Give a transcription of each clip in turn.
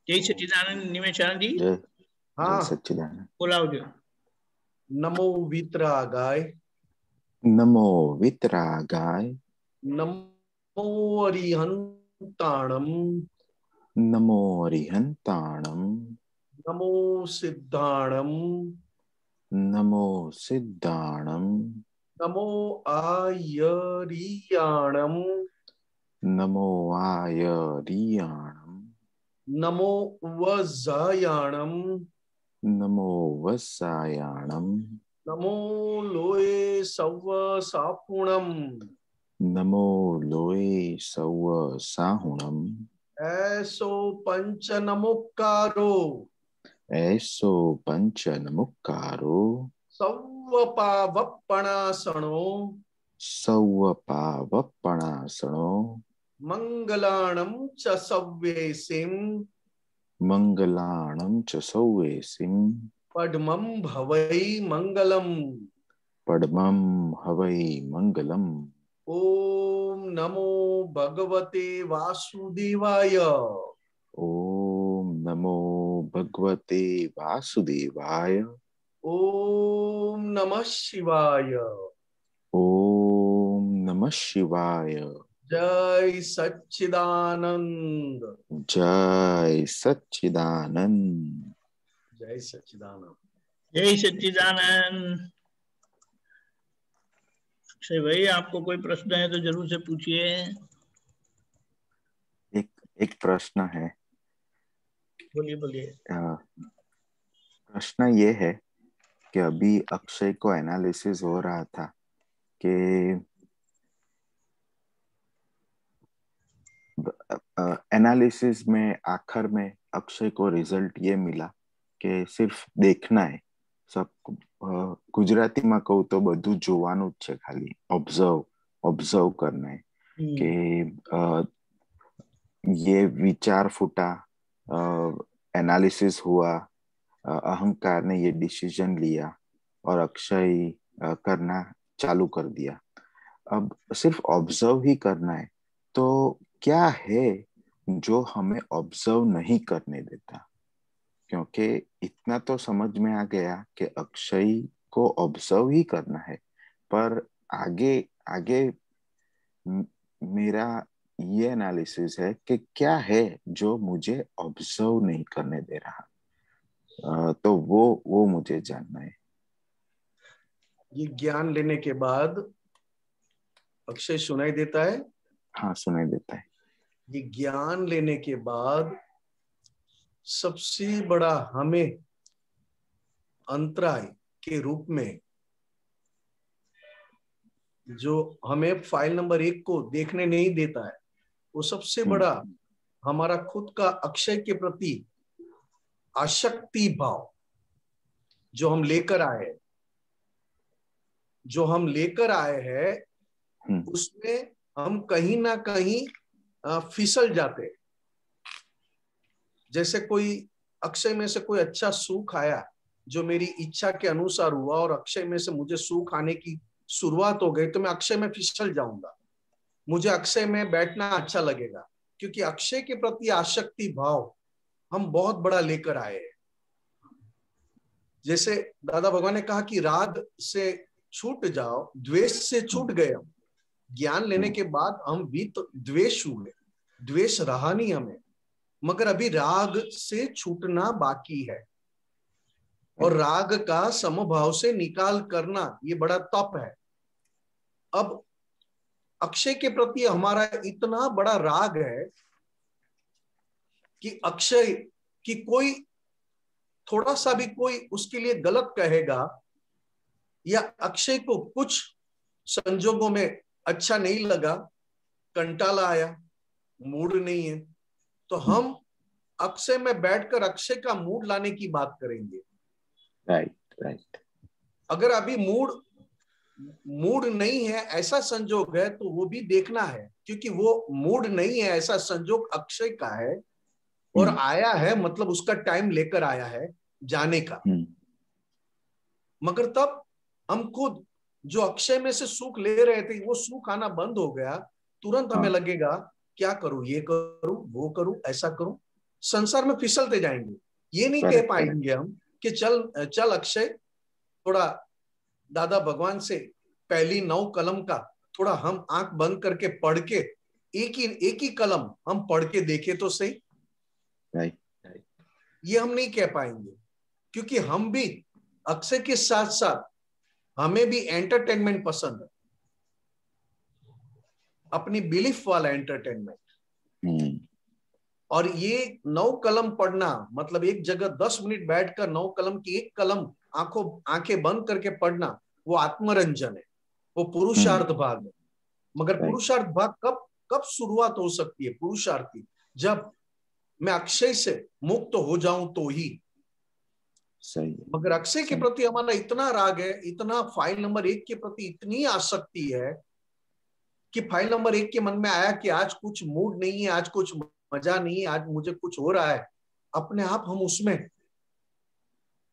जय सच्चिदानंद निमेशानंद जी। जय हाँ, सच्चिदानंद। बोलाओ जो। नमो वीतरागाय, नमो वितरागाय, नमो अरिहंताणम, नमो अरिहंताणम, नमो सिद्धाणम, नमो सिद्धाणम, नमो आयरियाणम, नमो आयरियाणम, नमो वजायाणम, नमो वसायाणम, नमो लोए सव्व सापुणम, नमो लोए सौव साहुणम, ऐसो पंच नमुक्कारो, ऐसो पंच नमुक्कारो, सव्व पावप्पणासणो, सौव पावप्पणासनो, मंगलाणं च सव्येसिं, मंगलाणं च सौवेसिं, पद्मं भवै मंगलम्। पद्मं हवै मंगलम्। ओम नमो भगवते वासुदेवाय। ओम नमो भगवते वासुदेवाय। ओम नमः शिवाय। ओम नमः शिवाय। जय सच्चिदानंद। जय सच्चिदानंद। जय सच्चिदानंद। जय सच्चिदानंद। अक्षय भाई, आपको कोई प्रश्न है तो जरूर से पूछिए। एक प्रश्न है। बोलिए बोलिए। प्रश्न ये है कि अभी अक्षय को एनालिसिस हो रहा था कि एनालिसिस में आखिर में अक्षय को रिजल्ट ये मिला कि सिर्फ देखना है सब। गुजराती में कहूँ तो બધું જોવાનું જ છે, ખાલી ऑब्जर्व करना है कि ये विचार फूटा, एनालिसिस हुआ, अहंकार ने ये डिसीजन लिया और अक्षय करना चालू कर दिया। अब सिर्फ ऑब्जर्व ही करना है, तो क्या है जो हमें ऑब्जर्व नहीं करने देता? क्योंकि इतना तो समझ में आ गया कि अक्षय को ऑब्जर्व ही करना है, पर आगे आगे मेरा ये एनालिसिस है कि क्या है जो मुझे ऑब्जर्व नहीं करने दे रहा। तो वो मुझे जानना है। ये ज्ञान लेने के बाद अक्षय सुनाई देता है। हाँ, सुनाई देता है। ये ज्ञान लेने के बाद सबसे बड़ा हमें अंतराय के रूप में जो हमें फाइल नंबर 1 को देखने नहीं देता है, वो सबसे बड़ा हमारा खुद का अक्षय के प्रति आसक्ति भाव जो हम लेकर आए हैं, उसमें हम कहीं ना कहीं फिसल जाते। जैसे कोई अक्षय में से कोई अच्छा सुख आया जो मेरी इच्छा के अनुसार हुआ और अक्षय में से मुझे सुख आने की शुरुआत हो गई, तो मैं अक्षय में फिसल जाऊंगा। मुझे अक्षय में बैठना अच्छा लगेगा, क्योंकि अक्षय के प्रति आसक्ति भाव हम बहुत बड़ा लेकर आए हैं। जैसे दादा भगवान ने कहा कि राग से छूट जाओ, द्वेष से छूट गए हम। ज्ञान लेने के बाद हम भी तो द्वेष हुए, द्वेष रहा नहीं हमें, मगर अभी राग से छूटना बाकी है। और राग का समभाव से निकाल करना ये बड़ा तप है। अब अक्षय के प्रति हमारा इतना बड़ा राग है कि अक्षय की कोई थोड़ा सा भी कोई उसके लिए गलत कहेगा या अक्षय को कुछ संजोगों में अच्छा नहीं लगा, कंटाला आया, मूड नहीं है, तो हम अक्षय में बैठकर अक्षय का मूड लाने की बात करेंगे। राइट। अगर अभी मूड नहीं है, ऐसा संजोग है, तो वो भी देखना है, क्योंकि वो मूड नहीं है ऐसा संजोग अक्षय का है और आया है, मतलब उसका टाइम लेकर आया है जाने का। मगर तब हम खुद जो अक्षय में से सुख ले रहे थे, वो सुख आना बंद हो गया। तुरंत हमें लगेगा क्या करूं, ये करूं, वो करूं, ऐसा करूं। संसार में फिसलते जाएंगे। ये नहीं कह पाएंगे हम कि चल चल अक्षय, थोड़ा दादा भगवान से पहली 9 कलम का थोड़ा हम आंख बंद करके पढ़ के एक ही कलम हम पढ़ के देखे तो सही। ये हम नहीं कह पाएंगे, क्योंकि हम भी अक्षय के साथ साथ हमें भी एंटरटेनमेंट पसंद है, अपनी बिलीफ वाला एंटरटेनमेंट। और ये 9 कलम पढ़ना मतलब एक जगह 10 मिनट बैठकर 9 कलम की एक कलम आंखें बंद करके पढ़ना, वो आत्मरंजन है, वो पुरुषार्थ भाग है। मगर पुरुषार्थ भाग कब कब शुरुआत हो सकती है पुरुषार्थ की? जब मैं अक्षय से मुक्त हो जाऊं तो ही। सही है। मगर अक्षय के प्रति हमारा इतना राग है, इतना फाइल नंबर 1 के प्रति इतनी आसक्ति है कि फाइल नंबर 1 के मन में आया कि आज कुछ मूड नहीं है, आज कुछ मजा नहीं है, आज मुझे कुछ हो रहा है, अपने आप हम उसमें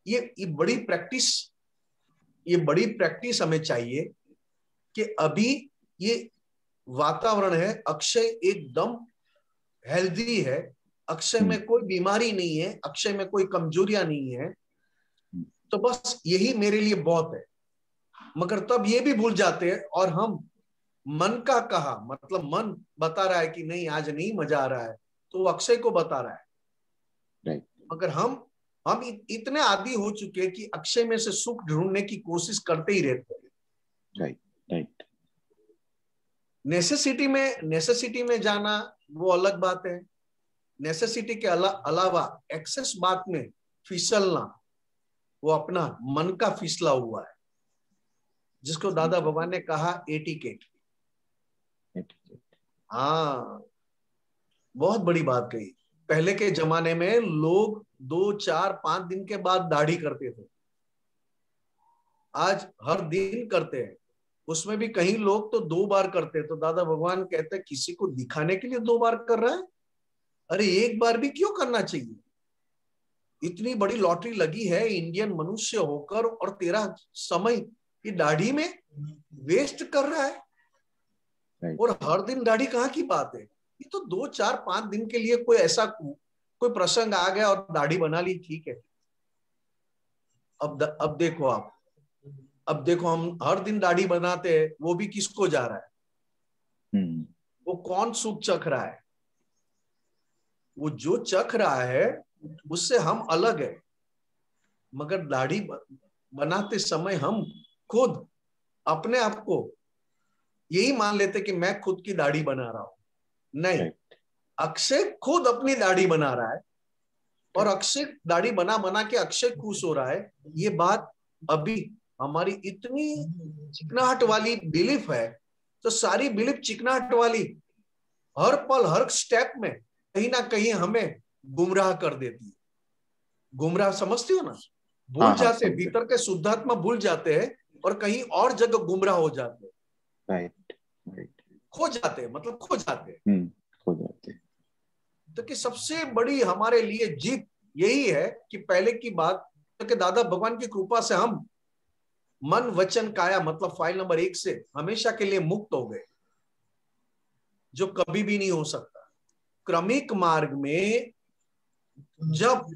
ये बड़ी प्रैक्टिस हमें चाहिए कि अभी ये वातावरण है, अक्षय एकदम हेल्दी है, अक्षय में कोई बीमारी नहीं है, अक्षय में कोई कमजोरियां नहीं है, तो बस यही मेरे लिए बहुत है। मगर तब ये भी भूल जाते हैं और हम मन का कहा, मतलब मन बता रहा है कि नहीं आज नहीं मजा आ रहा है, तो वो अक्षय को बता रहा है। मगर हम इतने आदी हो चुके हैं कि अक्षय में से सुख ढूंढने की कोशिश करते ही रहते हैं। नेसेसिटी में जाना वो अलग बात है। नेसेसिटी के अलावा एक्सेस बात में फिसलना वो अपना मन का फिसला हुआ है, जिसको दादा भगवान ने कहा एटिकेट। हाँ, बहुत बड़ी बात कही। पहले के जमाने में लोग 2, 4, 5 दिन के बाद दाढ़ी करते थे, आज हर दिन करते हैं। उसमें भी कई लोग तो 2 बार करते हैं। तो दादा भगवान कहते हैं किसी को दिखाने के लिए 2 बार कर रहा है? अरे 1 बार भी क्यों करना चाहिए? इतनी बड़ी लॉटरी लगी है इंडियन मनुष्य होकर और तेरा समय ये दाढ़ी में वेस्ट कर रहा है। और हर दिन दाढ़ी कहाँ की बात है? ये तो 2, 4, 5 दिन के लिए कोई प्रसंग आ गया और दाढ़ी बना ली, ठीक है। अब देखो हम हर दिन दाढ़ी बनाते हैं, वो भी किसको जा रहा है? वो कौन सुख चख रहा है? वो जो चख रहा है उससे हम अलग है। मगर दाढ़ी बनाते समय हम खुद अपने आप को यही मान लेते कि मैं खुद की दाढ़ी बना रहा हूं। नहीं, अक्षय खुद अपनी दाढ़ी बना रहा है और अक्षय दाढ़ी बना के अक्षय खुश हो रहा है। ये बात अभी हमारी इतनी चिकनाहट वाली बिलीफ है, तो सारी बिलीफ चिकनाहट वाली हर पल हर स्टेप में कहीं ना कहीं हमें गुमराह कर देती है। गुमराह समझते हो ना? भूल जाते हैं, भीतर के शुद्धात्मा भूल जाते हैं और कहीं और जगह गुमराह हो जाते हैं। खो जाते हैं, मतलब खो जाते हैं। तो कि सबसे बड़ी हमारे लिए जीत यही है कि पहले की बात कि दादा भगवान की कृपा से हम मन वचन काया मतलब फाइल नंबर 1 से हमेशा के लिए मुक्त हो गए, जो कभी भी नहीं हो सकता। क्रमिक मार्ग में जब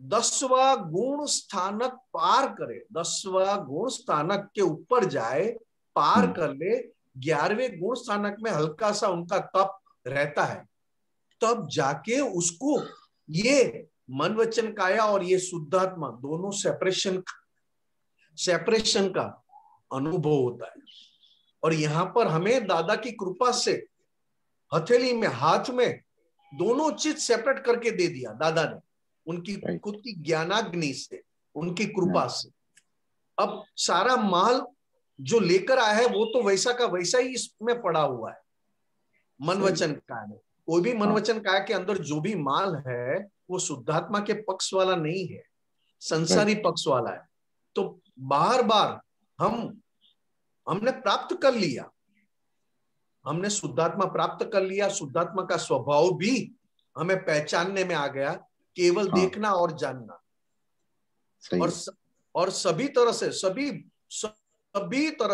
10वां गुण स्थानक पार करे, 10वां गुण स्थानक के ऊपर जाए, पार कर ले, 11वें गुण स्थानक में हल्का सा उनका तप रहता है, तब जाके उसको ये मन वचन काया और ये शुद्धात्मा दोनों सेपरेशन का अनुभव होता है। और यहां पर हमें दादा की कृपा से हथेली में, हाथ में दोनों चीज सेपरेट करके दे दिया दादा ने, उनकी खुद की ज्ञानाग्नि से, उनकी कृपा से। अब सारा माल जो लेकर आया है वो तो वैसा का वैसा ही इसमें पड़ा हुआ है। मन वचन काया में कोई भी मन वचन काया के अंदर जो भी माल है वो शुद्धात्मा के पक्ष वाला नहीं है, संसारी पक्ष वाला है। तो बार बार हमने प्राप्त कर लिया, हमने शुद्धात्मा प्राप्त कर लिया, शुद्धात्मा का स्वभाव भी हमें पहचानने में आ गया, केवल देखना और जानना। और सभी तरह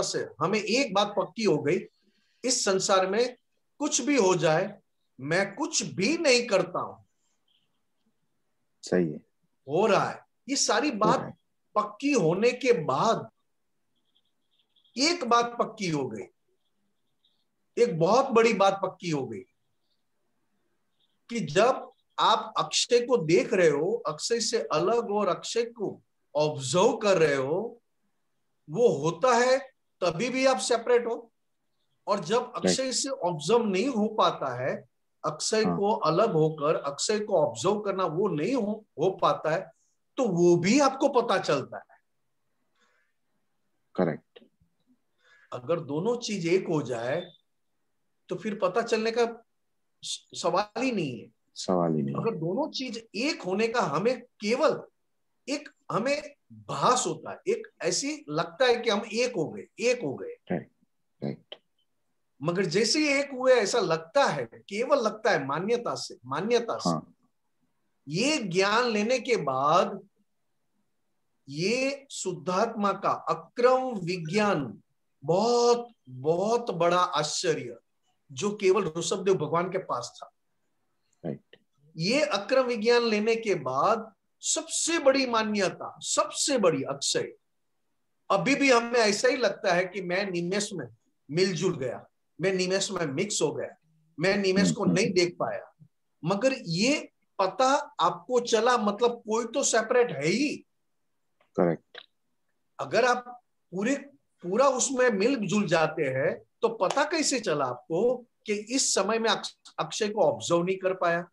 से हमें एक बात पक्की हो गई, इस संसार में कुछ भी हो जाए मैं कुछ भी नहीं करता हूं, सही है, हो रहा है। ये सारी हो बात रहा है। पक्की होने के बाद एक बात पक्की हो गई, एक बहुत बड़ी बात पक्की हो गई कि जब आप अक्षय को देख रहे हो, अक्षय से अलग और अक्षय को ऑब्जर्व कर रहे हो, वो होता है तभी भी आप सेपरेट हो। और जब अक्षय से ऑब्जर्व नहीं हो पाता है, अक्षय हाँ, को अलग होकर अक्षय को ऑब्जर्व करना वो नहीं हो पाता है, तो वो भी आपको पता चलता है। करेक्ट। अगर दोनों चीज एक हो जाए तो फिर पता चलने का सवाल ही नहीं है। सवाल ही नहीं है। अगर दोनों चीज एक होने का हमें केवल एक हमें भास होता है, एक ऐसी लगता है कि हम एक हो गए, एक हो गए। Right, right. मगर जैसे ही एक हुए ऐसा लगता है, केवल लगता है, मान्यता से, मान्यता से। हाँ, ये ज्ञान लेने के बाद ये शुद्धात्मा का अक्रम विज्ञान, बहुत बहुत बड़ा आश्चर्य जो केवल ऋषभदेव भगवान के पास था। राइट। ये अक्रम विज्ञान लेने के बाद सबसे बड़ी मान्यता, सबसे बड़ी अक्षय, अभी भी हमें ऐसा ही लगता है कि मैं निमेष में मिलजुल गया, मैं निमेष में मिक्स हो गया, मैं निमेष को नहीं देख पाया। मगर ये पता आपको चला, मतलब कोई तो सेपरेट है ही। करेक्ट। अगर आप पूरा उसमें मिलजुल जाते हैं तो पता कैसे चला आपको कि इस समय में अक्षय को ऑब्जर्व नहीं कर पाया,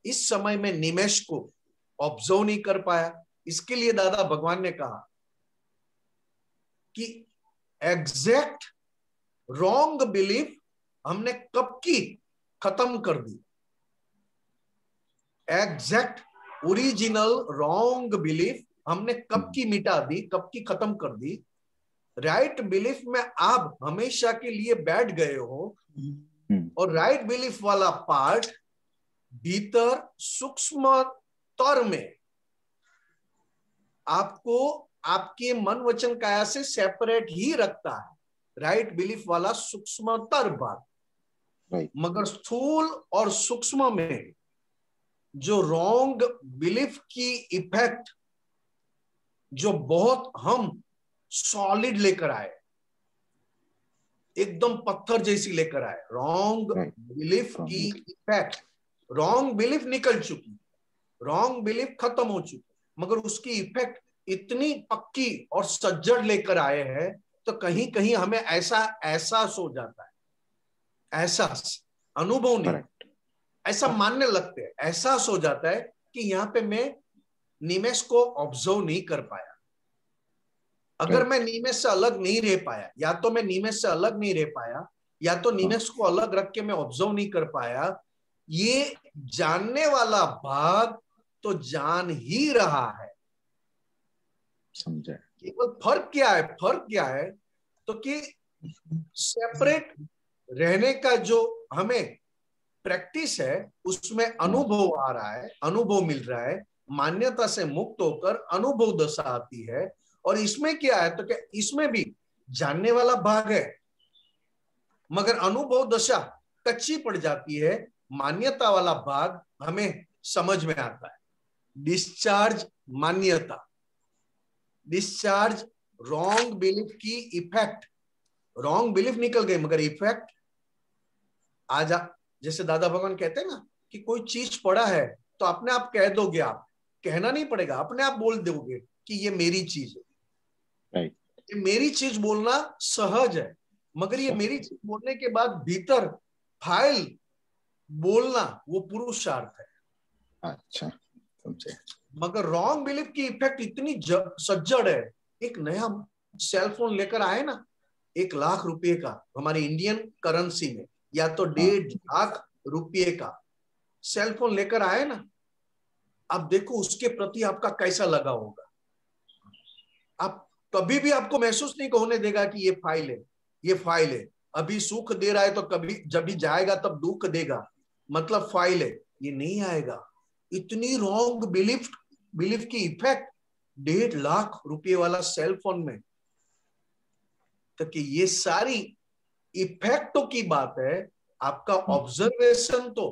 इस समय में निमेष को ऑब्जर्व नहीं कर पाया। इसके लिए दादा भगवान ने कहा कि एग्जैक्ट रॉन्ग बिलीफ हमने कब की खत्म कर दी। एग्जैक्ट ओरिजिनल रॉन्ग बिलीफ हमने कब की मिटा दी, कब की खत्म कर दी। राइट बिलीफ में आप हमेशा के लिए बैठ गए हो, और राइट बिलीफ वाला पार्ट भीतर सूक्ष्म तौर में आपको आपके मन वचन काया से सेपरेट ही रखता है, राइट बिलीफ वाला सूक्ष्मतर बात। राइट। मगर स्थूल और सूक्ष्म में जो रॉन्ग बिलीफ की इफेक्ट, जो बहुत हम सॉलिड लेकर आए, एकदम पत्थर जैसी लेकर आए, रॉन्ग बिलीफ की इफेक्ट, रॉन्ग बिलीफ निकल चुकी, रॉन्ग बिलीफ खत्म हो चुकी, मगर उसकी इफेक्ट इतनी पक्की और सज्जड़ लेकर आए हैं, तो कहीं कहीं हमें ऐसा एहसास हो जाता है, एहसास, अनुभव नहीं, ऐसा मानने लगते हैं, एहसास हो जाता है कि यहाँ पे मैं निमेष को ऑब्जर्व नहीं कर पाया। अगर मैं निमेष से अलग नहीं रह पाया, या तो मैं निमेष से अलग नहीं रह पाया, या तो निमेष को अलग रख के मैं ऑब्जर्व नहीं कर पाया, ये जानने वाला भाग तो जान ही रहा है। समझा। केवल फर्क क्या है, फर्क क्या है तो कि सेपरेट रहने का जो हमें प्रैक्टिस है उसमें अनुभव आ रहा है, अनुभव मिल रहा है, मान्यता से मुक्त होकर अनुभव दशा आती है। और इसमें क्या है तो क्या इसमें भी जानने वाला भाग है, मगर अनुभव दशा कच्ची पड़ जाती है, मान्यता वाला भाग हमें समझ में आता है। डिस्चार्ज मान्यता, डिस्चार्ज रॉन्ग बिलीफ की इफेक्ट, रॉन्ग बिलीफ निकल गई मगर इफेक्ट आ जा। जैसे दादा भगवान कहते हैं ना कि कोई चीज पड़ा है तो अपने आप कह दोगे, आप कहना नहीं पड़ेगा, अपने आप बोल दोगे कि ये मेरी चीज है। राइट। ये मेरी चीज बोलना सहज है, मगर ये मेरी चीज बोलने के बाद भीतर फाइल बोलना वो पुरुषार्थ है। अच्छा, समझे। मगर रॉन्ग बिलीफ की इफेक्ट इतनी सज्जड़ है। एक नया सेल फोन लेकर आए ना, 1,00,000 रुपए का, हमारे इंडियन करेंसी में, या तो 1.5 लाख रुपये का सेल फोन लेकर आए ना, अब देखो उसके प्रति आपका कैसा लगा होगा। आप कभी भी आपको महसूस नहीं होने देगा कि ये फाइल है, ये फाइल है, अभी सुख दे रहा है तो कभी जब भी जाएगा तब दुख देगा, मतलब फाइल है, ये नहीं आएगा। इतनी रॉन्ग बिलीफ की इफेक्ट 1.5 लाख रुपए वाला सेल फोन में, तो कि ये सारी इफेक्टों की बात है। आपका ऑब्जर्वेशन तो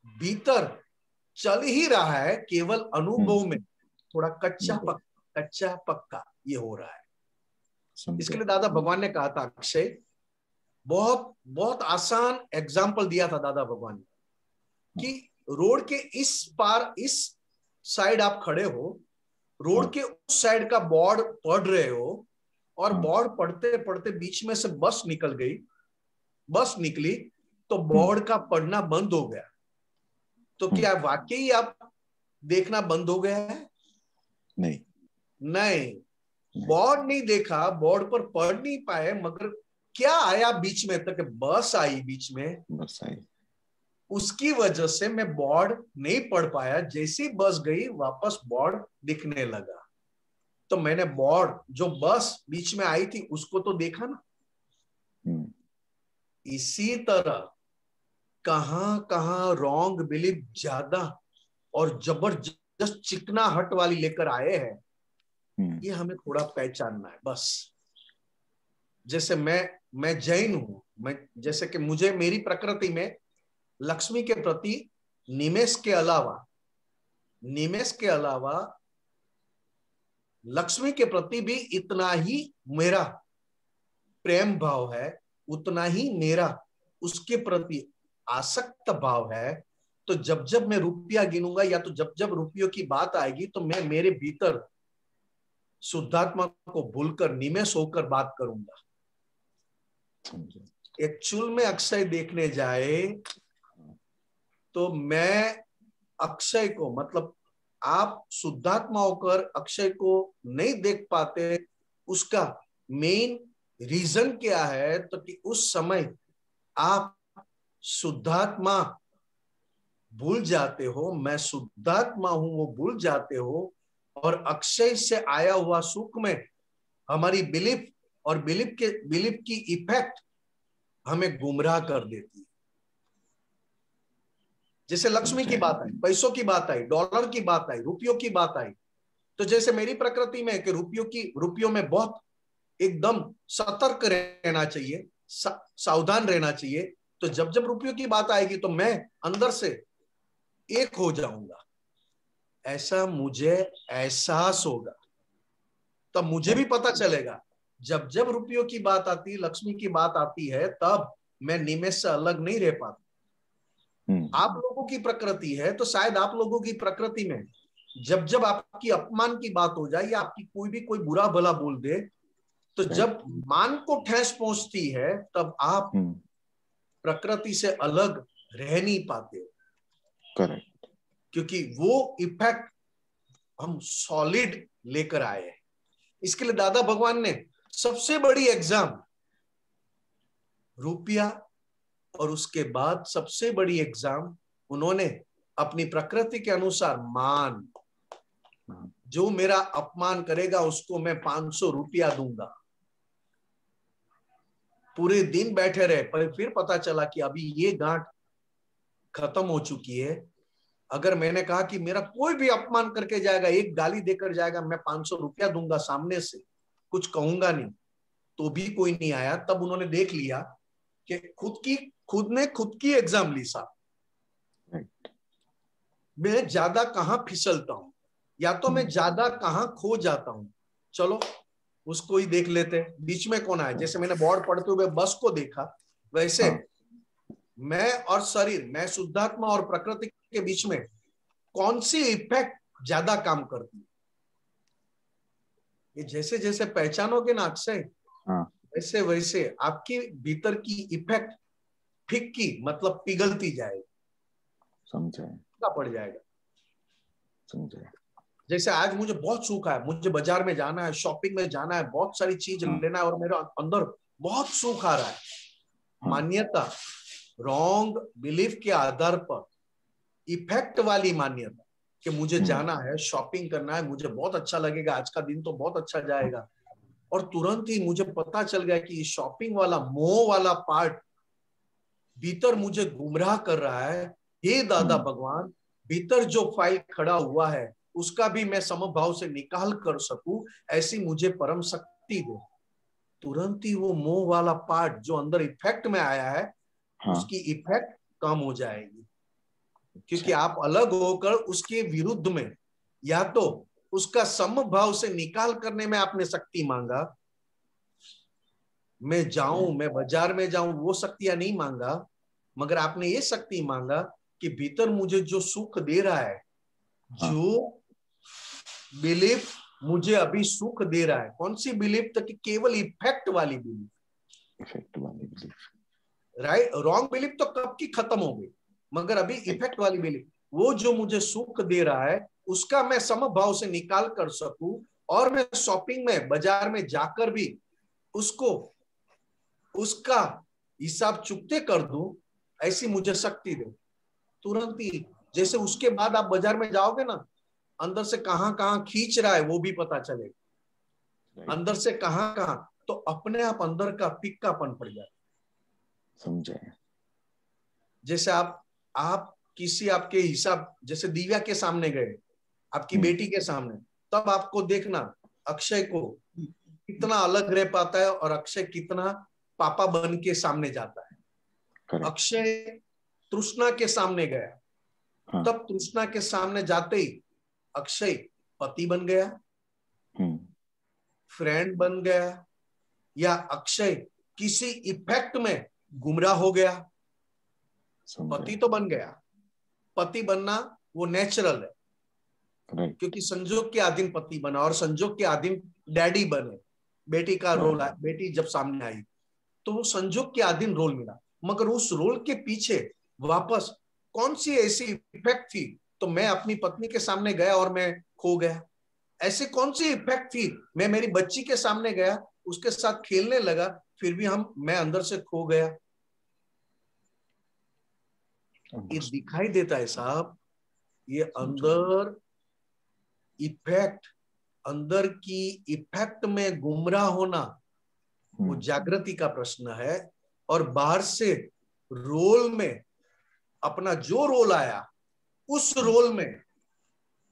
भीतर चल ही रहा है, केवल अनुभव में थोड़ा कच्चा पक्का ये हो रहा है। इसके लिए दादा भगवान ने कहा था, अक्षय, बहुत बहुत आसान एग्जाम्पल दिया था दादा भगवान ने कि रोड के इस पार, इस साइड आप खड़े हो, रोड के उस साइड का बोर्ड पढ़ रहे हो, और बोर्ड पढ़ते पढ़ते बीच में से बस निकल गई, बस निकली तो बोर्ड का पढ़ना बंद हो गया। तो क्या वाकई आप देखना बंद हो गया है? नहीं, बोर्ड नहीं देखा, बोर्ड पर पढ़ नहीं पाए, मगर क्या आया बीच में? तक बस आई बीच में, बस आई, उसकी वजह से मैं बोर्ड नहीं पढ़ पाया। जैसी बस गई वापस बोर्ड दिखने लगा, तो मैंने बोर्ड जो बस बीच में आई थी उसको तो देखा ना। इसी तरह कहां कहां रॉन्ग बिलीफ ज्यादा और जबरदस्त चिकनाहट वाली लेकर आए हैं, ये हमें थोड़ा पहचानना है बस। जैसे मैं जैन हूं, मैं जैसे कि मुझे मेरी प्रकृति में लक्ष्मी के प्रति निमेष के अलावा लक्ष्मी के प्रति भी इतना ही मेरा प्रेम भाव है, उतना ही मेरा उसके प्रति आसक्त भाव है। तो जब जब मैं रुपया गिनूंगा या तो जब जब रुपयों की बात आएगी, तो मैं मेरे भीतर शुद्धात्मा को भूलकर निमेष होकर बात करूंगा। एक्चुअल में अक्षय देखने जाए तो मैं अक्षय को, मतलब आप शुद्धात्मा होकर अक्षय को नहीं देख पाते, उसका मेन रीजन क्या है? तो कि उस समय आप शुद्धात्मा भूल जाते हो, मैं शुद्धात्मा हूं वो भूल जाते हो, और अक्षय से आया हुआ सुख में हमारी बिलीफ और बिलीफ की इफेक्ट हमें गुमराह कर देती है। जैसे लक्ष्मी की बात आई, पैसों की बात आई, डॉलर की बात आई, रुपयों की बात आई, तो जैसे मेरी प्रकृति में है कि रुपयों में बहुत एकदम सतर्क रहना चाहिए, सावधान रहना चाहिए। तो जब जब रुपयों की बात आएगी तो मैं अंदर से एक हो जाऊंगा, ऐसा मुझे एहसास होगा। तब मुझे भी पता चलेगा, जब जब रुपयों की बात आती, लक्ष्मी की बात आती है, तब मैं निमेष से अलग नहीं रह पाता। आप लोगों की प्रकृति है तो शायद आप लोगों की प्रकृति में जब जब आपकी अपमान की बात हो जाए या आपकी कोई बुरा भला बोल दे, तो जब मान को ठेस पहुंचती है, तब आप प्रकृति से अलग रह नहीं पाते। करेक्ट। क्योंकि वो इफेक्ट हम सॉलिड लेकर आए हैं। इसके लिए दादा भगवान ने सबसे बड़ी एग्जाम रुपया, और उसके बाद सबसे बड़ी एग्जाम उन्होंने अपनी प्रकृति के अनुसार मान, जो मेरा अपमान करेगा उसको मैं 500 रुपया दूंगा। पूरे दिन बैठे रहे, पर फिर पता चला कि अभी ये गांठ खत्म हो चुकी है। अगर मैंने कहा कि मेरा कोई भी अपमान करके जाएगा, एक गाली देकर जाएगा, मैं 500 रुपया दूंगा सामने से, कुछ कहूंगा नहीं, तो भी कोई नहीं आया। तब उन्होंने देख लिया कि खुद ने खुद की एग्जाम ली साहब। मैं ज्यादा कहां फिसलता हूं, या तो मैं ज्यादा कहां खो जाता हूं। चलो उसको ही देख लेते, बीच में कौन आया। जैसे मैंने बोर्ड पढ़ते हुए बस को देखा, वैसे मैं और शरीर, मैं शुद्धात्मा और प्रकृति के बीच में कौन सी इफेक्ट ज्यादा काम करती है। ये जैसे जैसे पहचानोगे ना अक्षय, वैसे वैसे आपकी भीतर की इफेक्ट फिक्की, मतलब पिघलती जाएगी। समझे? पड़ जाएगा। समझे? जैसे आज मुझे बहुत सूखा है, मुझे बाजार में जाना है, शॉपिंग में जाना है, बहुत सारी चीज लेना है, और मेरे अंदर बहुत सूख आ रहा है। मान्यता, रॉन्ग बिलीफ के आधार पर इफेक्ट वाली मान्यता कि मुझे जाना है, शॉपिंग करना है, मुझे बहुत अच्छा लगेगा, आज का दिन तो बहुत अच्छा जाएगा, और तुरंत ही मुझे पता चल गया कि शॉपिंग वाला मोह वाला पार्ट भीतर मुझे गुमराह कर रहा है। हे दादा भगवान, भीतर जो फाइल खड़ा हुआ है उसका भी मैं समभाव से निकाल कर सकूं, ऐसी मुझे परम शक्ति दो। तुरंत ही वो मोह वाला पार्ट जो अंदर इफेक्ट में आया है, उसकी इफेक्ट कम हो जाएगी। क्योंकि आप अलग होकर उसके विरुद्ध में, या तो उसका समभाव से निकाल करने में आपने शक्ति मांगा, मैं जाऊं, मैं बाजार में जाऊं, वो शक्तियां नहीं मांगा, मगर आपने ये शक्ति मांगा कि भीतर मुझे जो सुख दे रहा है, जो बिलीफ मुझे अभी सुख दे रहा है, कौन सी बिलीफ? तक कि केवल इफेक्ट वाली बिलीफ, इफेक्ट वाली बिलीफ, राइट। रॉन्ग बिलीफ तो कब की खत्म हो गई, मगर अभी इफेक्ट वाली बिलीफ, वो जो मुझे सुख दे रहा है उसका मैं समभाव से निकाल कर सकूं, और मैं शॉपिंग में, बाजार में जाकर भी उसको, उसका हिसाब चुकते कर दूं, ऐसी मुझे शक्ति दे। तुरंत ही, जैसे उसके बाद आप बाजार में जाओगे ना, अंदर से कहां कहां खींच रहा है वो भी पता चलेगा, अंदर से कहां कहां, तो अपने आप अंदर का फिक्कापन पड़ जाए। समझे? जैसे आप किसी आपके हिसाब, जैसे दिव्या के सामने गए, आपकी बेटी के सामने, तब आपको देखना अक्षय को कितना अलग रह पाता है और अक्षय कितना पापा बन के सामने जाता है। Correct. अक्षय तृष्णा के सामने गया, तब तृष्णा के सामने जाते ही अक्षय पति बन गया, फ्रेंड बन गया, या अक्षय किसी इफेक्ट में गुमराह हो गया। पति तो बन गया, पति बनना वो नेचुरल है, क्योंकि संजोग के अधीन पति बना और संजोग के अधीन डैडी बने। बेटी का रोल आया, बेटी जब सामने आई तो वो संजोग के अधीन रोल मिला, मगर उस रोल के पीछे वापस कौन सी ऐसी इफेक्ट थी? तो मैं अपनी पत्नी के सामने गया और मैं खो गया। ऐसी कौन सी इफेक्ट थी? मैं मेरी बच्ची के सामने गया, उसके साथ खेलने लगा, फिर भी मैं अंदर से खो गया। ये दिखाई देता है साहब, ये अंदर इफेक्ट, अंदर की इफेक्ट में गुमराह होना वो जागृति का प्रश्न है। और बाहर से रोल में अपना जो रोल आया, उस रोल में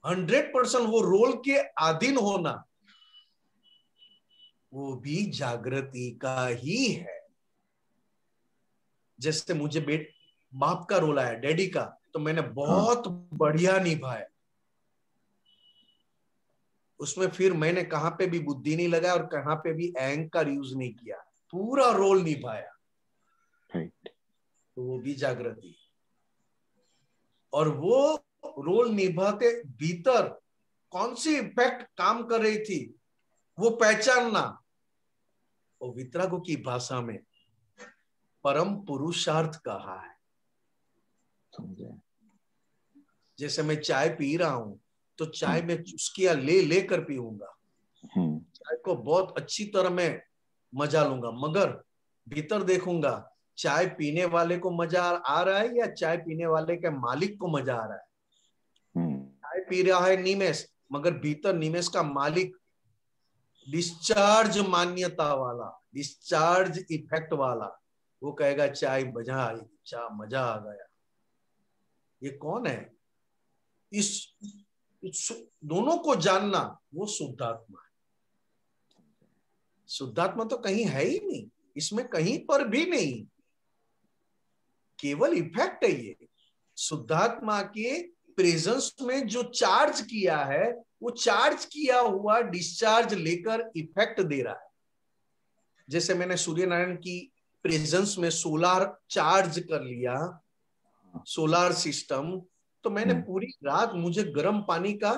100% वो रोल के अधीन होना, वो भी जागृति का ही है। जैसे मुझे बाप का रोल आया, डैडी का, तो मैंने बहुत बढ़िया निभाया उसमें, फिर मैंने कहां पे भी बुद्धि नहीं लगाया और कहां पे भी अहंकार यूज नहीं किया, पूरा रोल निभाया, तो वो भी जागृति। और वो रोल निभाते भीतर कौन सी इफेक्ट काम कर रही थी वो पहचानना, वो वितरागों की भाषा में परम पुरुषार्थ कहा है। जैसे मैं चाय पी रहा हूं तो चाय में चुस्कियां ले लेकर पीऊंगा, चाय को बहुत अच्छी तरह मैं मजा लूंगा, मगर भीतर देखूंगा चाय पीने वाले को मजा आ रहा है या चाय पीने वाले के मालिक को मजा आ रहा है। चाय पी रहा है निमेश, मगर भीतर निमेश का मालिक डिस्चार्ज मान्यता वाला, डिस्चार्ज इफेक्ट वाला, वो कहेगा चाय मजा आई, चाय मजा आ गया। ये कौन है? इस दोनों को जानना वो शुद्धात्मा है। शुद्धात्मा तो कहीं है ही नहीं, इसमें कहीं पर भी नहीं, केवल इफेक्ट है ये। शुद्धात्मा के प्रेजेंस में जो चार्ज किया है, वो चार्ज किया हुआ डिस्चार्ज लेकर इफेक्ट दे रहा है। जैसे मैंने सूर्य नारायण की प्रेजेंस में सोलार चार्ज कर लिया, सोलार सिस्टम, तो मैंने पूरी रात, मुझे गर्म पानी का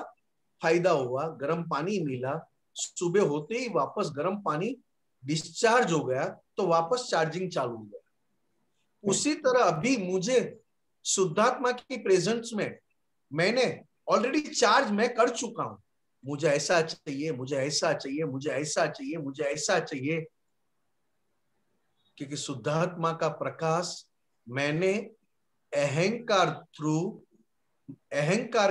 फायदा हुआ, गर्म पानी मिला, सुबह होते ही वापस गर्म पानी डिस्चार्ज हो गया, तो वापस चार्जिंग चालू हो गया। उसी तरह अभी मुझे शुद्धात्मा की प्रेजेंस में मैंने ऑलरेडी चार्ज मैं कर चुका हूं, मुझे ऐसा चाहिए, मुझे ऐसा चाहिए, मुझे ऐसा चाहिए, मुझे ऐसा चाहिए, क्योंकि शुद्धात्मा का प्रकाश मैंने अहंकार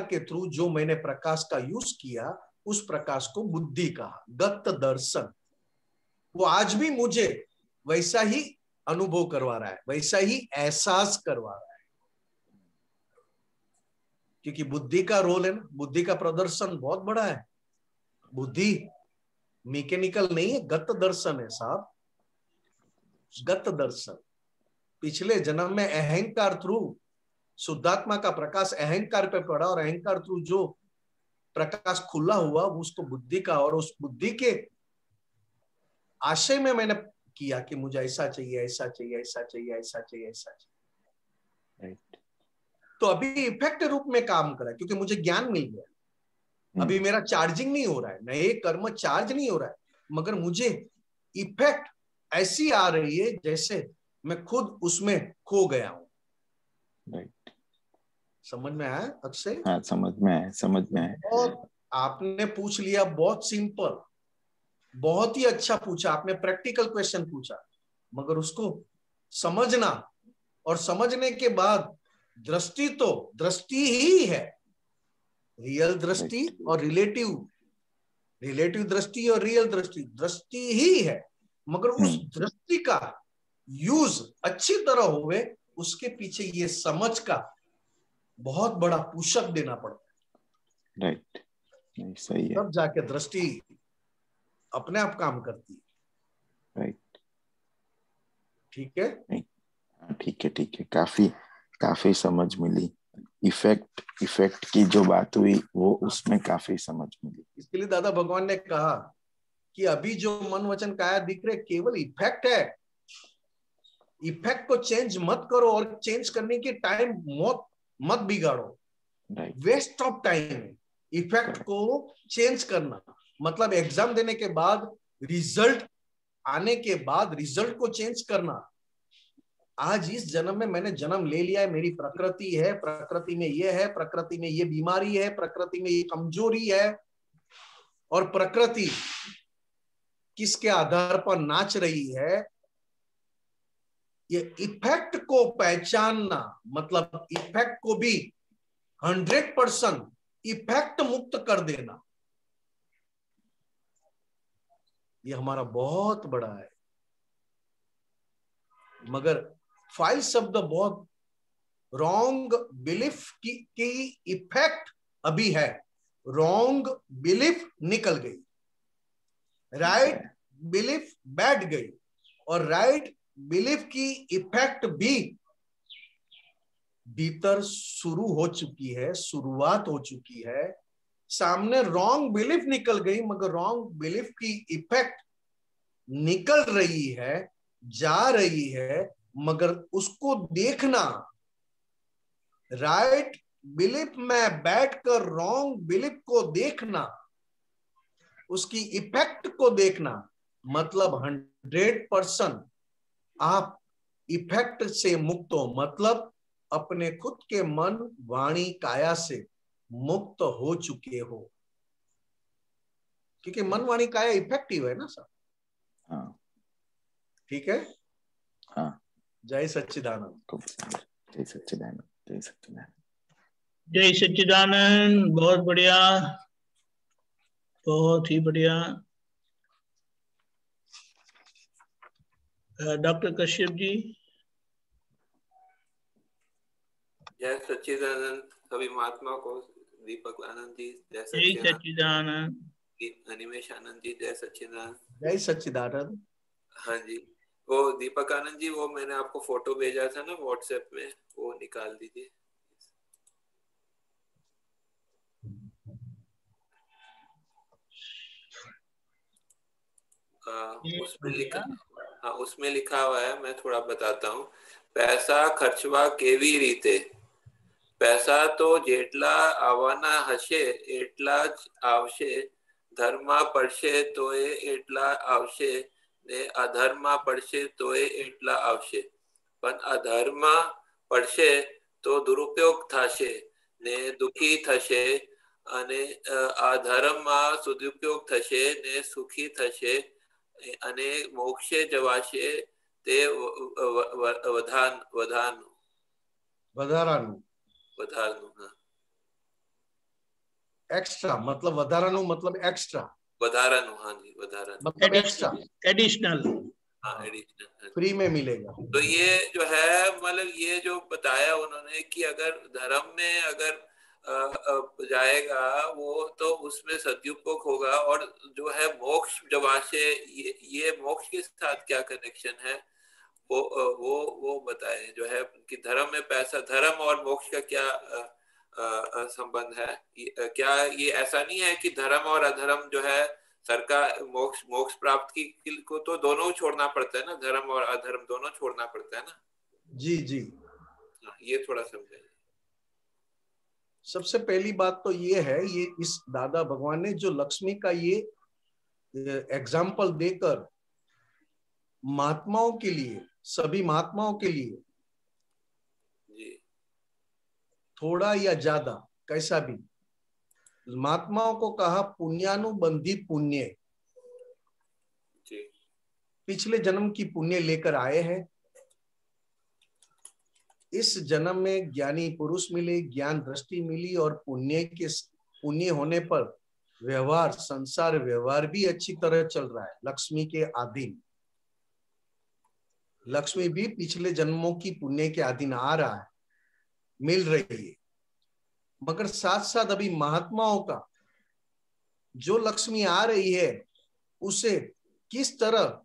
के थ्रू जो मैंने प्रकाश का यूज किया, उस प्रकाश को बुद्धि कहा, गत दर्शन। वो आज भी मुझे वैसा ही अनुभव करवा रहा है, वैसा ही एहसास करवा रहा है, क्योंकि बुद्धि का रोल है ना, बुद्धि का प्रदर्शन बहुत बड़ा है। बुद्धि मैकेनिकल नहीं है, गत दर्शन है साहब, गत दर्शन। पिछले जन्म में अहंकार थ्रू शुद्धात्मा का प्रकाश अहंकार पे पड़ा और अहंकार थ्रू जो प्रकाश खुला हुआ उसको बुद्धि का, और उस बुद्धि के आशय में मैंने किया कि मुझे ऐसा चाहिए, ऐसा चाहिए, ऐसा चाहिए, ऐसा चाहिए, ऐसा चाहिए। तो अभी इफेक्ट रूप में काम करा क्योंकि मुझे ज्ञान मिल गया। अभी मेरा चार्जिंग नहीं हो रहा है, नए कर्म चार्ज नहीं हो रहा है, मगर मुझे इफेक्ट ऐसी आ रही है जैसे मैं खुद उसमें खो गया हूं। राइट, समझ में आया अक्षय? हाँ समझ में आया, समझ में आया। और आपने पूछ लिया बहुत सिंपल, बहुत ही अच्छा पूछा आपने, प्रैक्टिकल क्वेश्चन पूछा, मगर उसको समझना और समझने के बाद दृष्टि तो दृष्टि ही है, रियल दृष्टि और रिलेटिव दृष्टि और रियल दृष्टि, दृष्टि ही है, मगर उस दृष्टि का यूज अच्छी तरह होवे उसके पीछे ये समझ का बहुत बड़ा पुशअप देना पड़ता है। राइट, सही है। तब जाके दृष्टि अपने आप काम करती है। राइट, ठीक है, ठीक है, ठीक है, काफी काफी समझ मिली। इफेक्ट की जो बात हुई वो उसमें काफी समझ मिली। इसके लिए दादा भगवान ने कहा कि अभी जो मन वचन काया दिख रहे केवल इफेक्ट है, इफेक्ट को चेंज मत करो और चेंज करने के टाइम मत बिगाड़ो। वेस्ट ऑफ टाइम है इफेक्ट को चेंज करना। मतलब एग्जाम देने के बाद रिजल्ट आने के बाद रिजल्ट को चेंज करना। आज इस जन्म में मैंने जन्म ले लिया है, मेरी प्रकृति है, प्रकृति में ये है, प्रकृति में ये बीमारी है, प्रकृति में ये कमजोरी है, और प्रकृति किसके आधार पर नाच रही है, ये इफेक्ट को पहचानना, मतलब इफेक्ट को भी 100% इफेक्ट मुक्त कर देना, ये हमारा बहुत बड़ा है। मगर फाइल शब्द बहुत रॉन्ग बिलीफ की इफेक्ट अभी है, रॉन्ग बिलीफ निकल गई, राइट बिलीफ बैठ गई, और राइट बिलीफ की इफेक्ट भी भीतर शुरू हो चुकी है, शुरुआत हो चुकी है। सामने रॉन्ग बिलीफ निकल गई, मगर रॉन्ग बिलीफ की इफेक्ट निकल रही है, जा रही है, मगर उसको देखना, राइट बिलीफ में बैठकर रॉन्ग बिलीफ को देखना, उसकी इफेक्ट को देखना, मतलब 100% आप इफेक्ट से मुक्त हो, मतलब अपने खुद के मन वाणी काया से मुक्त हो चुके हो, क्योंकि मन वाणी काया इफेक्टिव है ना सर। हाँ, ठीक है, हाँ, जय सच्चिदानंद। जय सच्चिदानंद, जय सच्चिदानंद, जय सच्चिदानंद। बहुत बढ़िया, बहुत ही बढ़िया। डॉक्टर कश्यप जी। जय सच्चिदानंद सभी महात्मा को। दीपक आनंद जी जय सच्चिदानंद। अनिमेश आनंद जी जय सच्चिदानंद। जय सच्चिदानंद। हाँ जी, वो दीपक आनंद जी, वो मैंने आपको फोटो भेजा था ना व्हाट्सएप में, वो निकाल दीजिए। उसमें लिखा हुआ है, मैं थोड़ा बताता हूँ। पैसा खर्चवा केवी रीते, पैसा तो जेटला आवाना हशे एटला ज आवशे, धर्मा पड़शे तोए एटला आवशे ने अधर्मा पड़शे तोए एटला आवशे। पण अधर्मा पड़शे तो दुरुपयोग थशे ने दुखी थशे, અને અધર્મમાં સદુપયોગ થશે ને સુખી થશે, અને મોક્ષે જવાશે તે વધારાનું एक्स्ट्रा मतलब વધારાનું मतलब एक्स्ट्रा, વધારાનું। हाँ जी, વધારાનું मतलब एक्स्ट्रा, एडिशनल। हाँ, एडिशनल फ्री में मिलेगा। तो ये जो है, मतलब ये जो बताया उन्होंने कि अगर धर्म में अगर जाएगा वो तो उसमें सदुपयोग होगा, और जो है मोक्ष जब आशे, ये मोक्ष के साथ क्या कनेक्शन है वो बताएं जो है कि धर्म में पैसा, धर्म और मोक्ष का क्या संबंध है? क्या ये ऐसा नहीं है कि धर्म और अधर्म जो है सरकार मोक्ष मोक्ष प्राप्त की को तो दोनों छोड़ना पड़ता है ना, धर्म और अधर्म दोनों छोड़ना पड़ता है ना? जी जी, ये थोड़ा समझाइए। सबसे पहली बात तो ये है, ये इस दादा भगवान ने जो लक्ष्मी का ये एग्जाम्पल देकर महात्माओं के लिए, सभी महात्माओं के लिए जी थोड़ा या ज्यादा कैसा भी, महात्माओं को कहा पुण्यानुबंधी पुण्य, जी पिछले जन्म की पुण्य लेकर आए हैं, इस जन्म में ज्ञानी पुरुष मिले, ज्ञान दृष्टि मिली और पुण्य होने पर व्यवहार, संसार व्यवहार भी अच्छी तरह चल रहा है, लक्ष्मी के अधीन। लक्ष्मी भी पिछले जन्मों की पुण्य के अधीन आ रहा है, मिल रही है। मगर साथ साथ अभी महात्माओं का जो लक्ष्मी आ रही है उसे किस तरह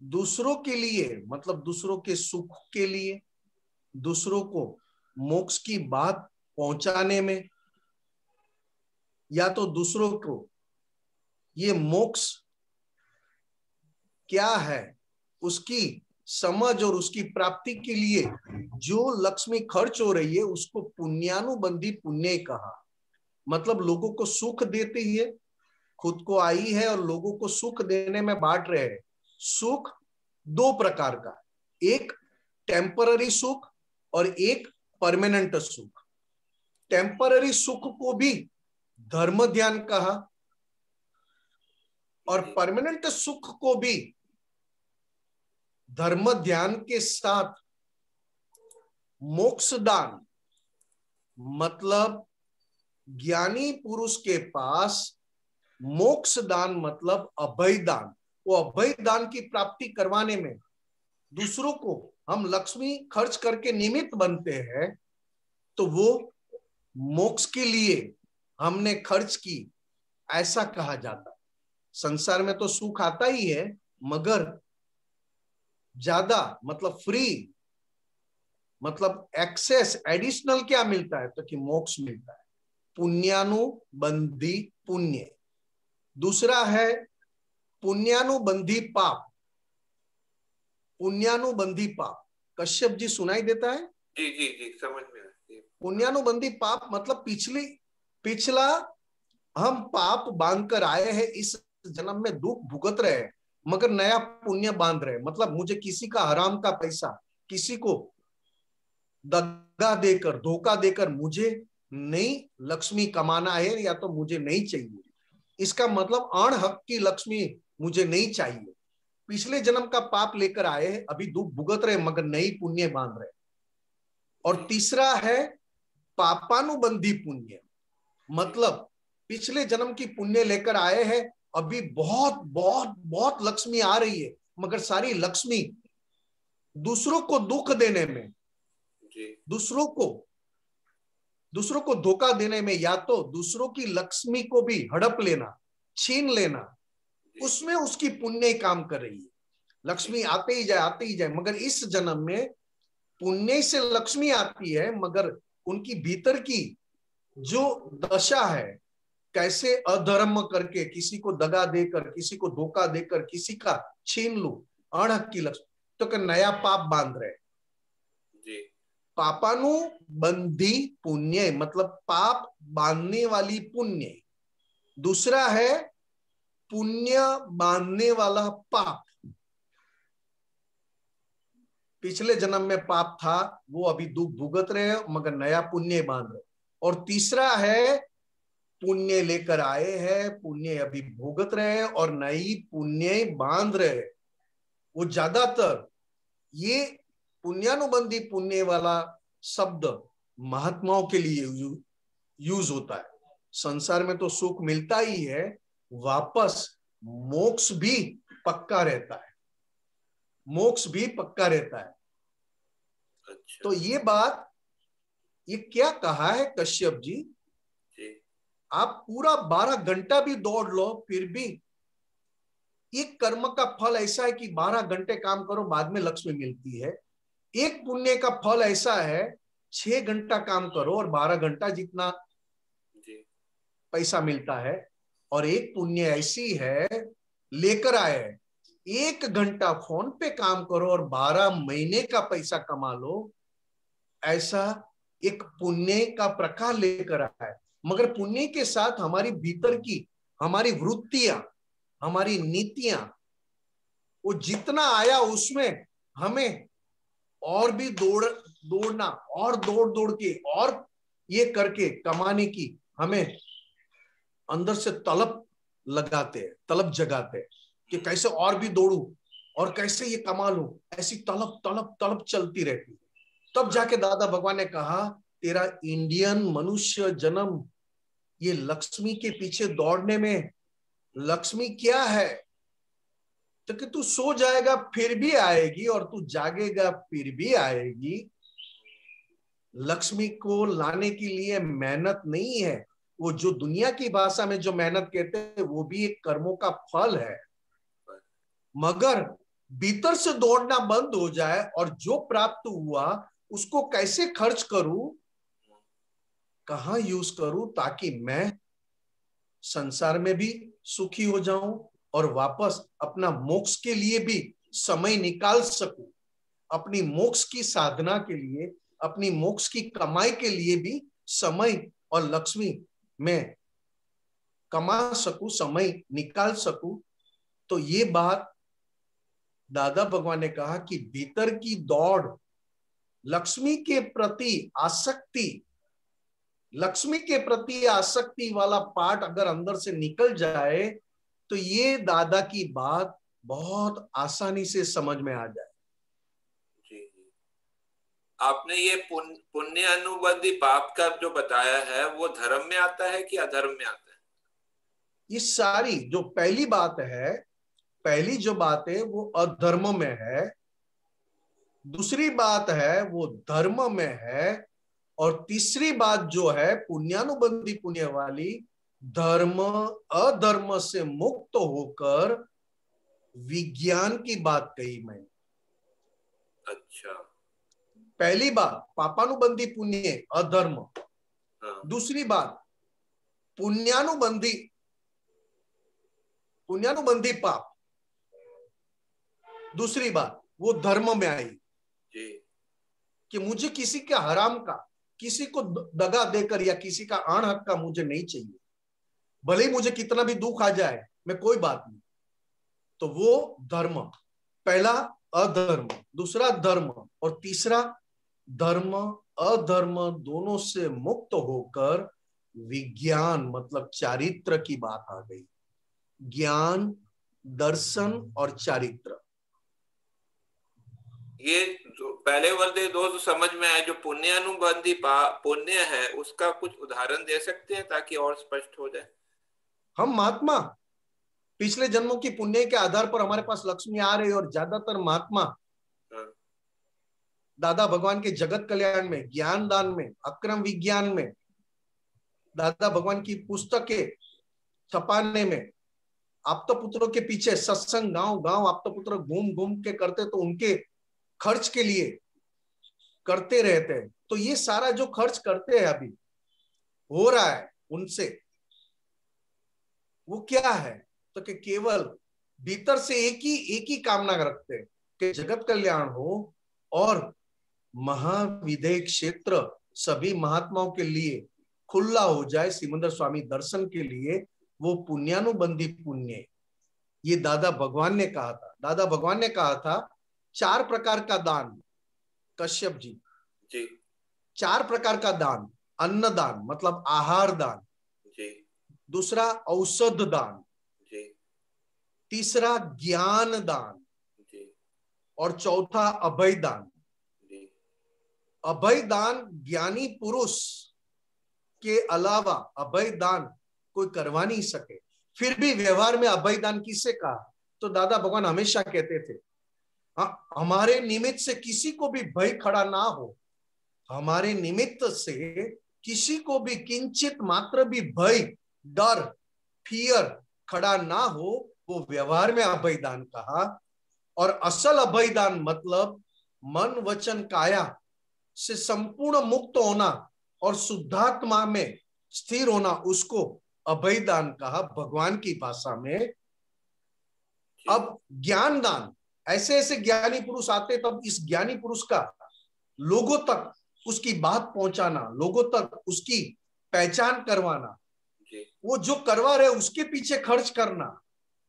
दूसरों के लिए, मतलब दूसरों के सुख के लिए, दूसरों को मोक्ष की बात पहुंचाने में, या तो दूसरों को ये मोक्ष क्या है उसकी समझ और उसकी प्राप्ति के लिए जो लक्ष्मी खर्च हो रही है उसको पुण्यानुबंधी पुण्य कहा। मतलब लोगों को सुख देती है, खुद को आई है और लोगों को सुख देने में बांट रहे हैं। सुख दो प्रकार का, एक टेम्पररी सुख और एक परमानेंट सुख। टेम्पररी सुख को भी धर्म ध्यान कहा और परमानेंट सुख को भी धर्म ध्यान के साथ मोक्ष दान, मतलब ज्ञानी पुरुष के पास मोक्ष दान मतलब अभय दान, वो अभय दान की प्राप्ति करवाने में दूसरों को हम लक्ष्मी खर्च करके निमित्त बनते हैं, तो वो मोक्ष के लिए हमने खर्च की, ऐसा कहा जाता। संसार में तो सुख आता ही है, मगर ज्यादा मतलब फ्री, मतलब एक्सेस एडिशनल क्या मिलता है, तो कि मोक्ष मिलता है, पुण्यानुबंधी पुण्य। दूसरा है पुण्यानुबंधी पाप। पुण्यानुबंधी पाप कश्यप जी सुनाई देता है? जी जी जी समझ में आती है। पुण्यानुबंधी पाप मतलब पिछला हम पाप बांध कर आए हैं, इस जन्म में दुख भुगत रहे हैं, मगर नया पुण्य बांध रहे हैं। मतलब मुझे किसी का हराम का पैसा, किसी को दगा देकर, धोखा देकर मुझे नहीं लक्ष्मी कमाना है, या तो मुझे नहीं चाहिए, इसका मतलब अणहक की लक्ष्मी मुझे नहीं चाहिए। पिछले जन्म का पाप लेकर आए हैं, अभी दुख भुगत रहे मगर नई पुण्य बांध रहे। और तीसरा है पापानुबंधी पुण्य, मतलब पिछले जन्म की पुण्य लेकर आए हैं, अभी बहुत बहुत बहुत लक्ष्मी आ रही है, मगर सारी लक्ष्मी दूसरों को दुख देने में, दूसरों को धोखा देने में, या तो दूसरों की लक्ष्मी को भी हड़प लेना, छीन लेना, उसमें उसकी पुण्य काम कर रही है। लक्ष्मी आते ही जाए, मगर इस जन्म में पुण्य से लक्ष्मी आती है, मगर उनकी भीतर की जो दशा है, कैसे अधर्म करके, किसी को दगा देकर, किसी को धोखा देकर, किसी का छीन लूं, अणहक की लक्ष्मी, तो नया पाप बांध रहे जी। पापानुबंधी पुण्य मतलब पाप बांधने वाली पुण्य। दूसरा है पुण्य बांधने वाला पाप। पिछले जन्म में पाप था, वो अभी दुख भुगत रहे हैं, मगर नया पुण्य बांध रहे। और तीसरा है पुण्य लेकर आए हैं, पुण्य अभी भुगत रहे हैं और नई पुण्य बांध रहे हैं। वो ज्यादातर ये पुण्यानुबंधी पुण्य वाला शब्द महात्माओं के लिए यूज होता है। संसार में तो सुख मिलता ही है, वापस मोक्ष भी पक्का रहता है, मोक्ष भी पक्का रहता है। अच्छा। तो ये बात, ये क्या कहा है कश्यप जी, आप पूरा 12 घंटा भी दौड़ लो, फिर भी एक कर्म का फल ऐसा है कि 12 घंटे काम करो, बाद में लक्ष्मी मिलती है। एक पुण्य का फल ऐसा है 6 घंटा काम करो और 12 घंटा जितना पैसा मिलता है। और एक पुण्य ऐसी है, लेकर आए 1 घंटा फोन पे काम करो और 12 महीने का पैसा कमा लो। ऐसा एक पुण्य का प्रकार लेकर आए। मगर पुण्य के साथ हमारी भीतर की हमारी वृत्तियां, हमारी नीतियां, वो जितना आया उसमें हमें और भी दौड़ना और दौड़ के और ये करके कमाने की हमें अंदर से तलब लगाते हैं, तलब जगाते हैं कि कैसे और भी दौड़ू और कैसे ये कमा लूं। ऐसी तलब तलब तलब चलती रहती है। तब जाके दादा भगवान ने कहा, तेरा इंडियन मनुष्य जन्म ये लक्ष्मी के पीछे दौड़ने में, लक्ष्मी क्या है? तो कि तू सो जाएगा फिर भी आएगी और तू जागेगा फिर भी आएगी। लक्ष्मी को लाने के लिए मेहनत नहीं है। वो जो दुनिया की भाषा में जो मेहनत कहते हैं वो भी एक कर्मों का फल है। मगर भीतर से दौड़ना बंद हो जाए और जो प्राप्त हुआ उसको कैसे खर्च करूं, कहां यूज करूं, ताकि मैं संसार में भी सुखी हो जाऊं और वापस अपना मोक्ष के लिए भी समय निकाल सकूं, अपनी मोक्ष की साधना के लिए, अपनी मोक्ष की कमाई के लिए भी समय और लक्ष्मी में कमा सकूं, समय निकाल सकूं। तो ये बात दादा भगवान ने कहा कि भीतर की दौड़, लक्ष्मी के प्रति आसक्ति, लक्ष्मी के प्रति आसक्ति वाला पार्ट अगर अंदर से निकल जाए तो ये दादा की बात बहुत आसानी से समझ में आ जाए। जी, आपने ये पुण्य अनुबंधी पाप का जो बताया है वो धर्म में आता है कि अधर्म में आता है? ये सारी जो पहली बात है, पहली जो बात है वो अधर्म में है, दूसरी बात है वो धर्म में है, और तीसरी बात जो है पुण्यानुबंधी पुण्य वाली, धर्म अधर्म से मुक्त होकर विज्ञान की बात कही मैंने। अच्छा, पहली बात पापानुबंधी पुण्य अधर्म, हाँ। दूसरी बात पुण्यानुबंधी पाप, दूसरी बात वो धर्म में आई जी। कि मुझे किसी के हराम का, किसी को दगा देकर या किसी का अणहक का मुझे नहीं चाहिए, भले ही मुझे कितना भी दुख आ जाए मैं कोई बात नहीं। तो वो धर्म, पहला अधर्म, दूसरा धर्म, और तीसरा धर्म अधर्म दोनों से मुक्त होकर विज्ञान मतलब चारित्र की बात आ गई। ज्ञान, दर्शन और चारित्र, ये जो पहले वाले दो जो समझ में आए, जो पुण्यानुबंधी पुण्य है उसका कुछ उदाहरण दे सकते हैं ताकि और स्पष्ट हो जाए? हम महात्मा पिछले जन्मों की पुण्य के आधार पर हमारे पास लक्ष्मी आ रही, और ज्यादातर महात्मा दादा भगवान के जगत कल्याण में, ज्ञान दान में, अक्रम विज्ञान में, दादा भगवान की पुस्तकें छपाने में, आप्तपुत्रों के पीछे सत्संग गांव गांव आप्तपुत्र घूम घूम के करते, तो उनके खर्च के लिए करते रहते हैं। तो ये सारा जो खर्च करते हैं अभी हो रहा है उनसे, वो क्या है? तो कि केवल भीतर से एक ही कामना रखते हैं कि जगत कल्याण हो और महाविदेय क्षेत्र सभी महात्माओं के लिए खुला हो जाए, सिमंदर स्वामी दर्शन के लिए। वो पुण्यानुबंधी पुण्य, ये दादा भगवान ने कहा था। दादा भगवान ने कहा था 4 प्रकार का दान, कश्यप जी 4 प्रकार का दान। अन्न दान मतलब आहार दान जी, दूसरा औषध दान जी, तीसरा ज्ञान दान जी, और चौथा अभय दान। जी। अभय दान ज्ञानी पुरुष के अलावा अभय दान कोई करवा नहीं सके। फिर भी व्यवहार में अभय दान किसे कहा? तो दादा भगवान हमेशा कहते थे हमारे निमित्त से किसी को भी भय खड़ा ना हो, हमारे निमित्त से किसी को भी किंचित मात्र भी भय, डर, फियर खड़ा ना हो, वो व्यवहार में अभय दान कहा। और असल अभय दान मतलब मन वचन काया से संपूर्ण मुक्त होना और शुद्धात्मा में स्थिर होना, उसको अभय दान कहा भगवान की भाषा में। अब ज्ञान दान, ऐसे ऐसे ज्ञानी पुरुष आते, तब इस ज्ञानी पुरुष का लोगों तक उसकी बात पहुंचाना, लोगों तक उसकी पहचान करवाना, वो जो करवा रहे उसके पीछे खर्च करना,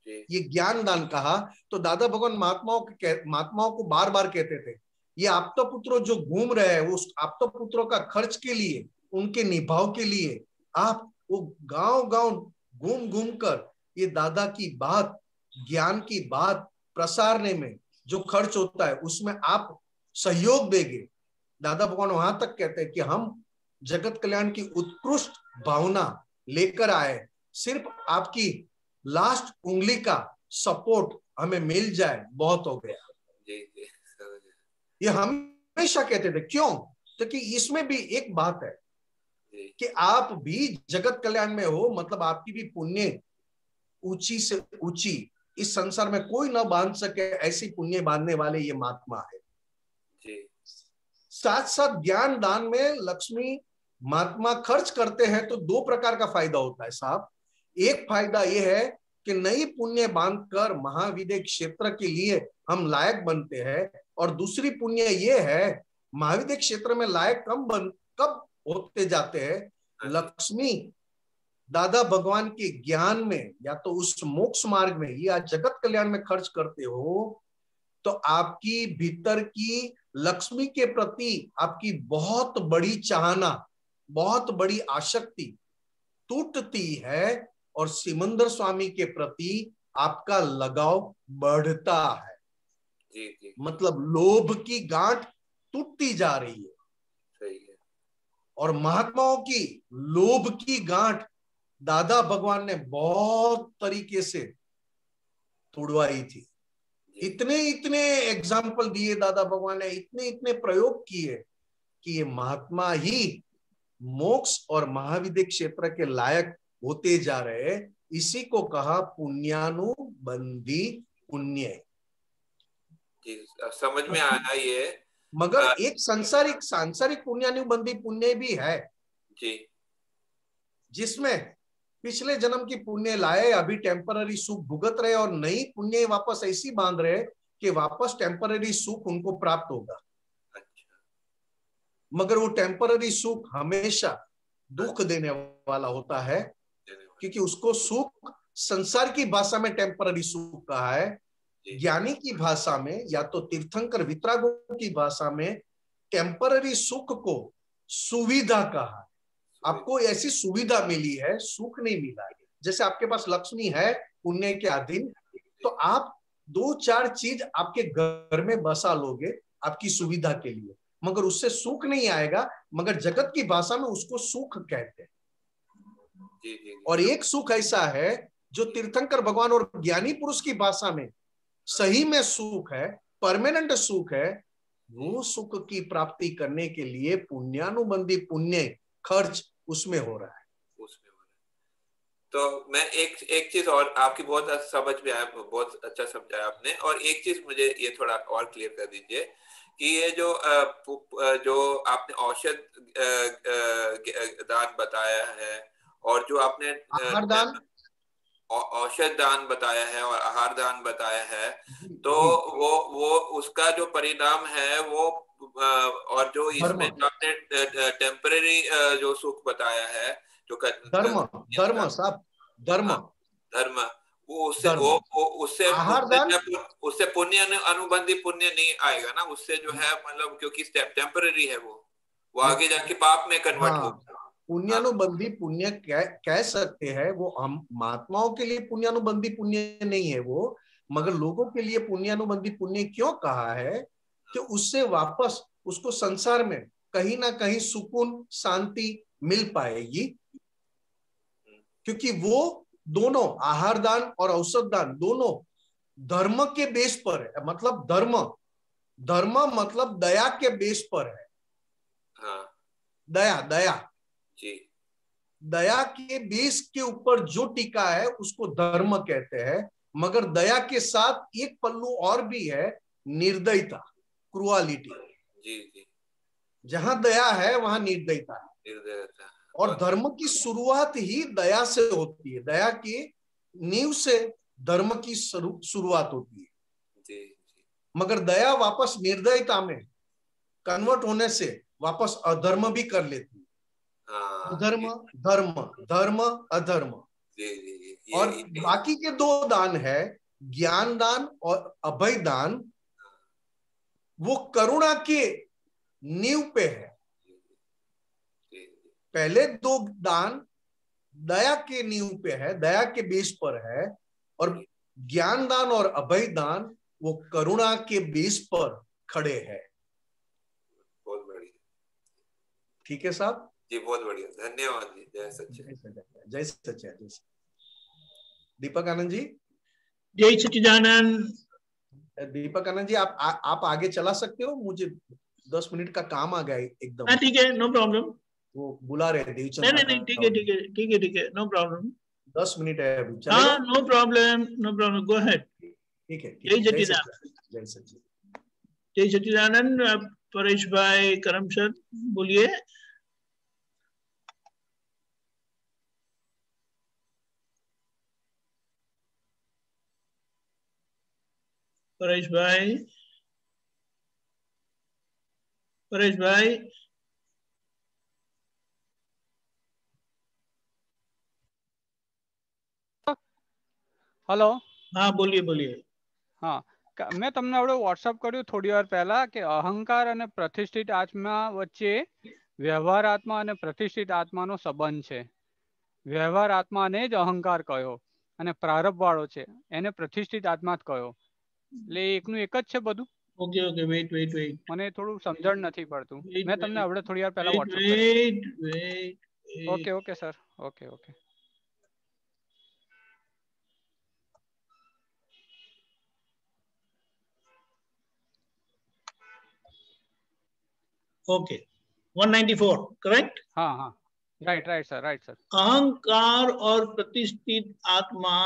ये ज्ञान दान कहा। तो दादा भगवान महात्माओं को बार बार कहते थे, ये आपतो पुत्रों जो घूम रहे हैं, वो आपतो पुत्रों का खर्च के लिए, उनके निभाव के लिए आप वो गांव गांव घूम घूम कर ये दादा की बात, ज्ञान की बात प्रसारने में जो खर्च होता है उसमें आप सहयोग देंगे। दादा भगवान वहां तक कहते हैं कि हम जगत कल्याण की उत्कृष्ट भावना लेकर आए, सिर्फ आपकी लास्ट उंगली का सपोर्ट हमें मिल जाए बहुत हो गया। ये हमेशा कहते थे। क्यों? क्योंकि इसमें भी एक बात है कि आप भी जगत कल्याण में हो, मतलब आपकी भी पुण्य ऊंची से ऊंची इस संसार में कोई ना बांध सके, ऐसी पुण्य बांधने वाले ये महात्मा है। साथ साथ ज्ञान दान में लक्ष्मी महात्मा खर्च करते हैं तो दो प्रकार का फायदा होता है साहब। एक फायदा यह है कि नई पुण्य बांधकर महाविद्य क्षेत्र के लिए हम लायक बनते हैं, और दूसरी पुण्य यह है महाविद्य क्षेत्र में लायक कब होते जाते हैं, लक्ष्मी दादा भगवान के ज्ञान में या तो उस मोक्ष मार्ग में या जगत कल्याण में खर्च करते हो, तो आपकी भीतर की लक्ष्मी के प्रति आपकी बहुत बड़ी चाहना, बहुत बड़ी आसक्ति टूटती है, और सिमंदर स्वामी के प्रति आपका लगाव बढ़ता है। जी। मतलब लोभ की गांठ टूटती जा रही है। सही है। और महात्माओं की लोभ की गांठ दादा भगवान ने बहुत तरीके से तोड़वाई थी। इतने इतने एग्जाम्पल दिए दादा भगवान ने, इतने इतने प्रयोग किए कि ये महात्मा ही मोक्ष और महाविद्य क्षेत्र के लायक होते जा रहे। इसी को कहा पुण्यानुबंधी पुण्य। समझ में आया ये। मगर एक सांसारिक पुण्यानुबंधी पुण्य भी है जी, जिसमें पिछले जन्म की पुण्य लाए, अभी टेम्पररी सुख भुगत रहे, और नई पुण्य वापस ऐसी बांध रहे कि वापस टेम्पररी सुख उनको प्राप्त होगा। मगर वो टेम्पररी सुख हमेशा दुख देने वाला होता है, क्योंकि उसको सुख संसार की भाषा में टेम्पररी सुख कहा है, ज्ञानी की भाषा में या तो तीर्थंकर वितरागों की भाषा में टेम्पररी सुख को सुविधा कहा है। आपको ऐसी सुविधा मिली है, सुख नहीं मिला है। जैसे आपके पास लक्ष्मी है पुण्य के अधीन, तो आप 2-4 चीज आपके घर में बसा लोगे आपकी सुविधा के लिए, मगर उससे सुख नहीं आएगा। मगर जगत की भाषा में उसको सुख कहते हैं। और एक सुख ऐसा है जो तीर्थंकर भगवान और ज्ञानी पुरुष की भाषा में सही में सुख है, परमानेंट सुख है। वो सुख की प्राप्ति करने के लिए पुण्यानुबंधी पुण्य खर्च उसमें हो रहा है। तो मैं एक चीज और आपकी बहुत समझ में आया, बहुत अच्छा समझाया आपने। और एक चीज मुझे ये थोड़ा और क्लियर कर दीजिए कि ये जो आपने औषध दान बताया है, और जो आपने औषध दान बताया है और आहार दान बताया है, तो वो उसका जो परिणाम है वो, और जो इसमें आपने टेम्पररी जो सुख बताया है, जो धर्म वो उससे पुण्य अनुबंधी पुण्य नहीं आएगा ना, उससे जो है मतलब, क्योंकि टेम्पररी है वो आगे जाके पाप में कन्वर्ट होगा। पुण्यानुबंधी पुण्य कह सकते हैं, वो हम महात्माओं के लिए पुण्यानुबंधी पुण्य नहीं है वो, मगर लोगों के लिए पुण्यानुबंधी पुण्य क्यों कहा है कि उससे वापस उसको संसार में कहीं ना कहीं सुकून शांति मिल पाएगी। क्योंकि वो दोनों आहार दान और औषध दान दोनों धर्म के बेस पर है। मतलब धर्म मतलब दया के बेस पर है। दया दया के बेस के ऊपर जो टिका है उसको धर्म कहते हैं। मगर दया के साथ एक पल्लू और भी है, निर्दयता, क्रुअलिटी। जी जी। जहां दया है वहां निर्दयता है। निर्दयता। और धर्म की शुरुआत ही दया से होती है। दया की नींव से धर्म की शुरुआत होती है। जी जी। मगर दया वापस निर्दयता में कन्वर्ट होने से वापस अधर्म भी कर लेती है। हाँ, अधर्म, धर्म, धर्म, अधर्म। जी जी जी। और बाकी के दो दान है, ज्ञान दान और अभय दान, वो करुणा के नींव पे है। पहले दो दान दया के नींव पे है, दया के बेस पर है। और ज्ञान दान और अभय दान वो करुणा के बेस पर खड़े हैं। बहुत बढ़िया। ठीक है साहब जी, बहुत बढ़िया, धन्यवाद जी। जय सच्चिदानंद। जय सच्चिदानंद। दीपक आनंद जी। जय सच्चिदानंद। दीपक आनंद जी, आप आगे चला सकते हो, मुझे 10 मिनट का काम आ गया एकदम। हाँ ठीक है, नो प्रॉब्लम। वो बुला रहे हैं देवचंद। नहीं नहीं, ठीक है ठीक है ठीक है ठीक है, नो प्रॉब्लम। 10 मिनट है अभी, हाँ, चलेगा? No problem no problem, go ahead. ठीक है। जय सच्चिदानंद। जय सच्चिदानंद। जय सच्चिदानंद। परेश भाई करम सर बोलिए। परेश भाई, परेश भाई। हेलो। हाँ बोलिए बोलिए। हाँ, मैं તમને હવે વોટ્સઅપ કર્યું થોડી વાર પહેલા કે અહંકાર અને પ્રતિષ્ઠિત આત્મા વચ્ચે વ્યવહાર આત્મા અને પ્રતિષ્ઠિત આત્માનો સંબંધ છે. વ્યવહાર આત્માને જ અહંકાર કહ્યો અને પ્રારબ્ધ વાળો છે એને પ્રતિષ્ઠિત આત્મા જ કહ્યો. એટલે એકનું એક જ છે બધું. Okay okay, wait wait wait, મને થોડું સમજણ નથી પડતું. મેં તમને હવે થોડી વાર પહેલા વોટ્સઅપ કર્યું. Wait wait. Okay okay sir, okay okay. Okay, 194 correct. हाँ हाँ, right right sir, right sir. अहंकार और प्रतिष्ठित आत्मा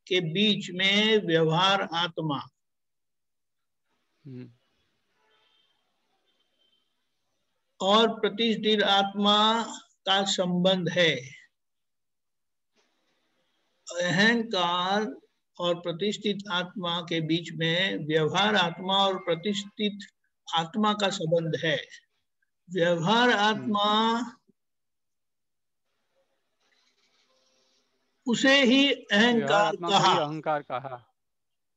के बीच में व्यवहार आत्मा और प्रतिष्ठित आत्मा का संबंध है। अहंकार और प्रतिष्ठित आत्मा के बीच में व्यवहार आत्मा और प्रतिष्ठित आत्मा का संबंध है। व्यवहार आत्मा उसे ही अहंकार कहा। अहंकार कहा।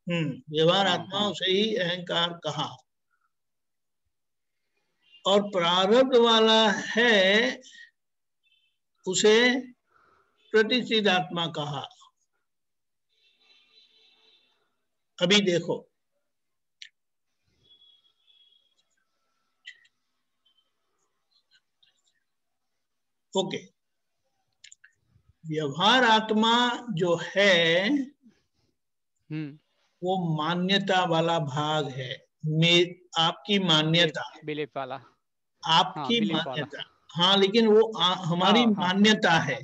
व्यवहार आत्मा उसे ही अहंकार कहा। और प्रारब्ध वाला है उसे प्रतिष्ठित आत्मा कहा। अभी देखो, ओके, व्यवहार आत्मा जो है वो मान्यता वाला भाग है। आपकी मान्यता, बिलीफ वाला, आपकी मान्यता। हाँ, लेकिन वो हमारी मान्यता है।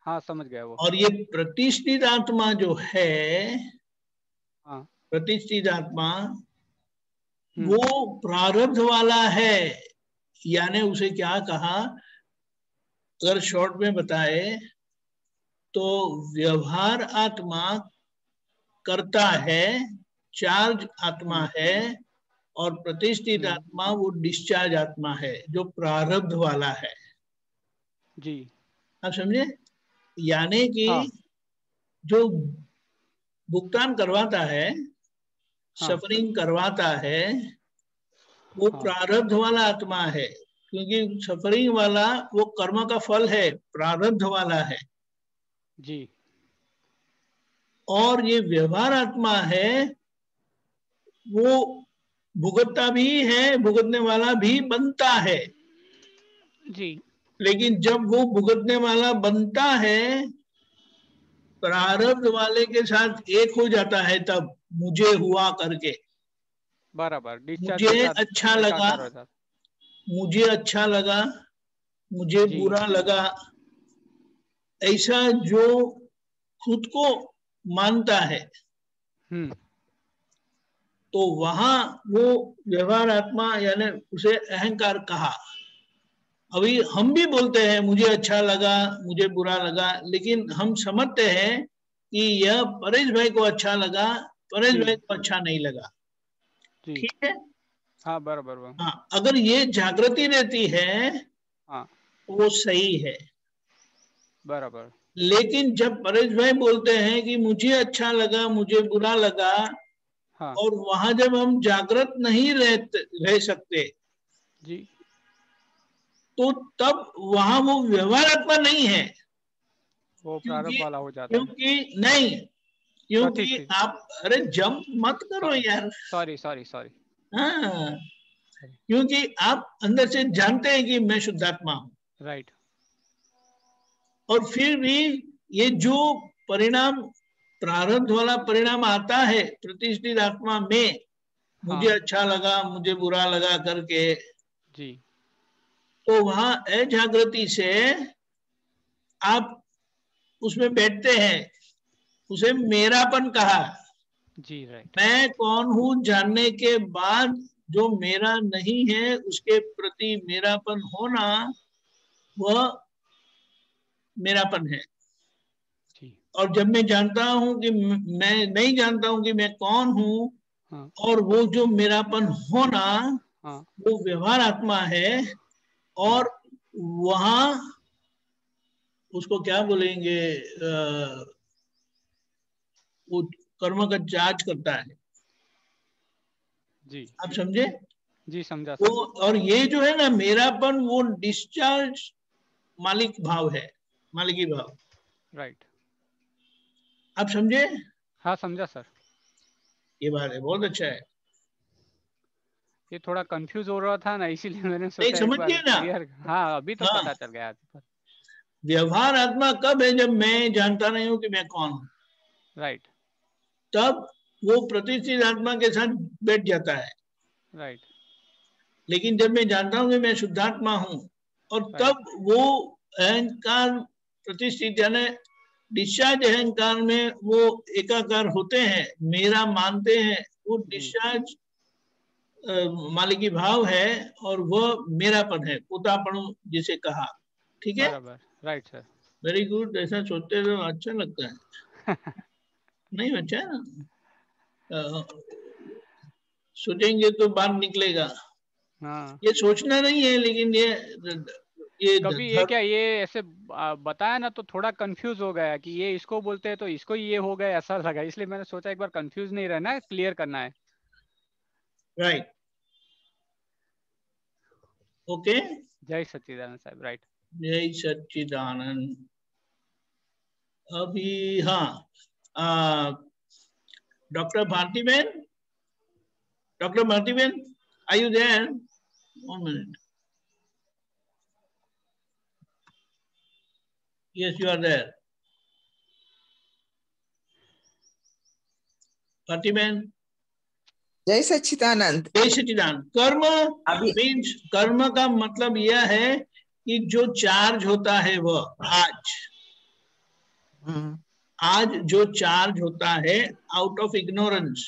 हाँ समझ गया वो। और ये प्रतिष्ठित आत्मा जो है, प्रतिष्ठित आत्मा वो प्रारब्ध वाला है। यानी उसे क्या कहा, अगर शॉर्ट में बताए तो व्यवहार आत्मा करता है, चार्ज आत्मा है, और प्रतिष्ठित आत्मा वो डिस्चार्ज आत्मा है जो प्रारब्ध वाला है। जी, आप समझे? यानी कि जो भुगतान करवाता है, सफरिंग करवाता है, वो प्रारब्ध वाला आत्मा है। क्योंकि सफरिंग वाला वो कर्म का फल है, प्रारब्ध वाला है जी। और ये व्यवहार आत्मा है, वो भुगतता भी है, भुगतने वाला भी बनता है जी। लेकिन जब वो भुगतने वाला बनता है, प्रारब्ध वाले के साथ एक हो जाता है, तब मुझे हुआ करके, बराबर, मुझे अच्छा लगा, मुझे अच्छा लगा, मुझे बुरा लगा, ऐसा जो खुद को मानता है, तो वहां वो व्यवहार आत्मा यानी उसे अहंकार कहा। अभी हम भी बोलते हैं मुझे अच्छा लगा, मुझे बुरा लगा, लेकिन हम समझते हैं कि यह परेश भाई को अच्छा लगा, परेश भाई को अच्छा नहीं लगा। ठीक है, हाँ बराबर। हाँ, अगर ये जागृति रहती है हाँ वो सही है। बराबर। लेकिन जब परेश भाई बोलते हैं कि मुझे अच्छा लगा, मुझे बुरा लगा, हाँ। और वहां जब हम जागृत नहीं रह सकते जी, तो तब वहां वो व्यवहारात्मा नहीं है, वो प्रारंभ वाला हो जाता है। क्योंकि नहीं, क्योंकि प्रतिष्ठित। आप अरे जंप मत करो यार। सॉरी। हाँ, क्योंकि आप अंदर से जानते हैं कि मैं शुद्धात्मा हूं, राइट। और फिर भी ये जो परिणाम प्रारब्ध वाला परिणाम आता है प्रतिष्ठित आत्मा में, मुझे अच्छा लगा, मुझे बुरा लगा करके, जी, तो वहां अजागृति से आप उसमें बैठते हैं, उसे मेरापन कहा। जी, राइट। मैं कौन हूं जानने के बाद जो मेरा नहीं है उसके प्रति मेरापन होना, वह मेरापन है। जी। और जब मैं जानता हूं कि मैं नहीं जानता हूं कि मैं कौन हूं, हाँ, और वो जो मेरापन होना, हाँ, वो व्यवहार आत्मा है। और वहां उसको क्या बोलेंगे, वो कर्म का जांच करता है। जी, आप समझे? जी, समझा वो, सर। और ये जो है ना मेरापन, वो डिस्चार्ज मालिक भाव है, मालिकी भाव। राइट। आप समझे? हाँ समझा सर। ये बात है, बहुत अच्छा है। ये थोड़ा कंफ्यूज हो रहा था ना, इसीलिए मैंने नहीं, सोचा एक समझ बार गए ना? क्लियर। हाँ अभी तो हाँ, पता चल गया। व्यवहार आत्मा कब है? जब मैं जानता नहीं हूं कि मैं कौन हूं, राइट, तब वो प्रतिष्ठित आत्मा के साथ बैठ जाता है। राइट, लेकिन जब मैं जानता हूं कि मैं शुद्धात्मा हूं, और राइट। तब वो अहंकार प्रतिष्ठित यानी डिस्चार्ज अहंकार में वो एकाकार होते हैं, मेरा मानते हैं, वो डिस्चार्ज मालिकी भाव है, और वह मेरापन है, पोतापन जिसे कहा। ठीक है, बराबर, राइट सर। Very good. ऐसा सोचते तो अच्छा लगता है। नहीं, अच्छा है ना? सोचेंगे तो बात निकलेगा। हाँ, ये सोचना नहीं है, लेकिन ये कभी ये क्या, ये ऐसे बताया ना तो थोड़ा कंफ्यूज हो गया कि ये इसको बोलते हैं तो इसको ये हो गया, ऐसा लगा, इसलिए मैंने सोचा एक बार कंफ्यूज नहीं रहना, क्लियर करना है। Right, okay. जय सच्चिदानंद साहब। राइट। जय सच्चिदानंद। अभी हाँ, डॉक्टर भारती बहन, डॉक्टर भारती बहन, are you there? 1 minute. Yes, you are there. Bharati बहन। जय सच्चिदानंद। जय सच्चिदानंद। कर्म मीन्स, कर्म का मतलब यह है कि जो चार्ज होता है वह आज जो चार्ज होता है आउट ऑफ इग्नोरेंस,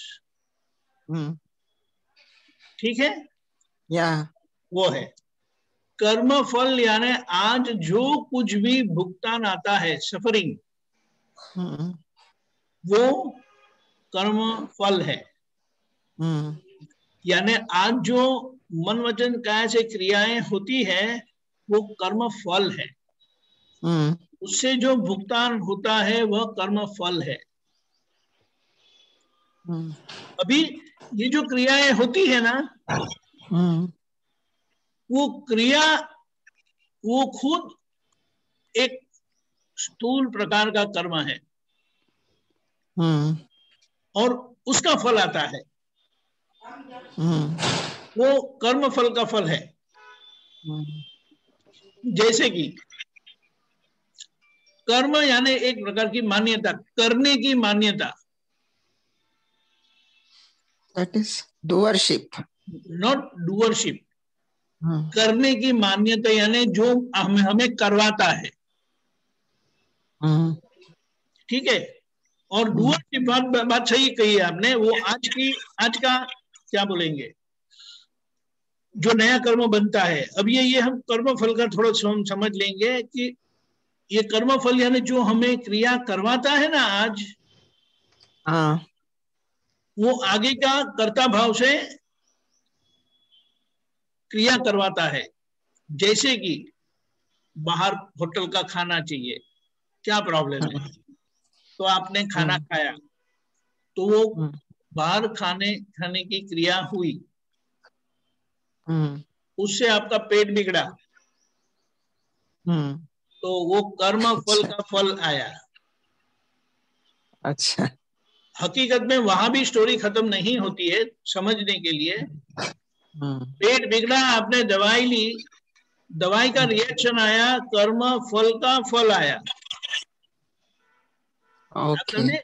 ठीक है, या वो है कर्म फल। यानी आज जो कुछ भी भुगतान आता है, सफरिंग, वो कर्म फल है। यानी आज जो मन वचन काया से क्रियाएं होती है वो कर्म फल है। उससे जो भुगतान होता है वह कर्म फल है। अभी ये जो क्रियाएं होती है ना, वो क्रिया, वो खुद एक स्थूल प्रकार का कर्म है, और उसका फल आता है, वो कर्म फल का फल है। जैसे कि कर्म यानी एक प्रकार की मान्यता, करने की मान्यता, that is doership, not doership. करने की मान्यता यानी जो हमें करवाता है, ठीक है। और डूअरशिप बात सही कही है आपने। वो आज का क्या बोलेंगे, जो नया कर्म बनता है। अब ये हम कर्म फल का थोड़ा समझ लेंगे कि ये कर्म फल यानी जो हमें क्रिया करवाता है ना आज, हाँ, वो आगे का कर्ता भाव से क्रिया करवाता है। जैसे कि बाहर होटल का खाना चाहिए, क्या प्रॉब्लम है, तो आपने खाना खाया, तो वो बाहर खाने की क्रिया हुई, उससे आपका पेट बिगड़ा, तो वो कर्म फल का फल आया। अच्छा, हकीकत में वहां भी स्टोरी खत्म नहीं होती है, समझने के लिए। पेट बिगड़ा, आपने दवाई ली, दवाई का रिएक्शन आया, कर्म फल का फल आया। ओके,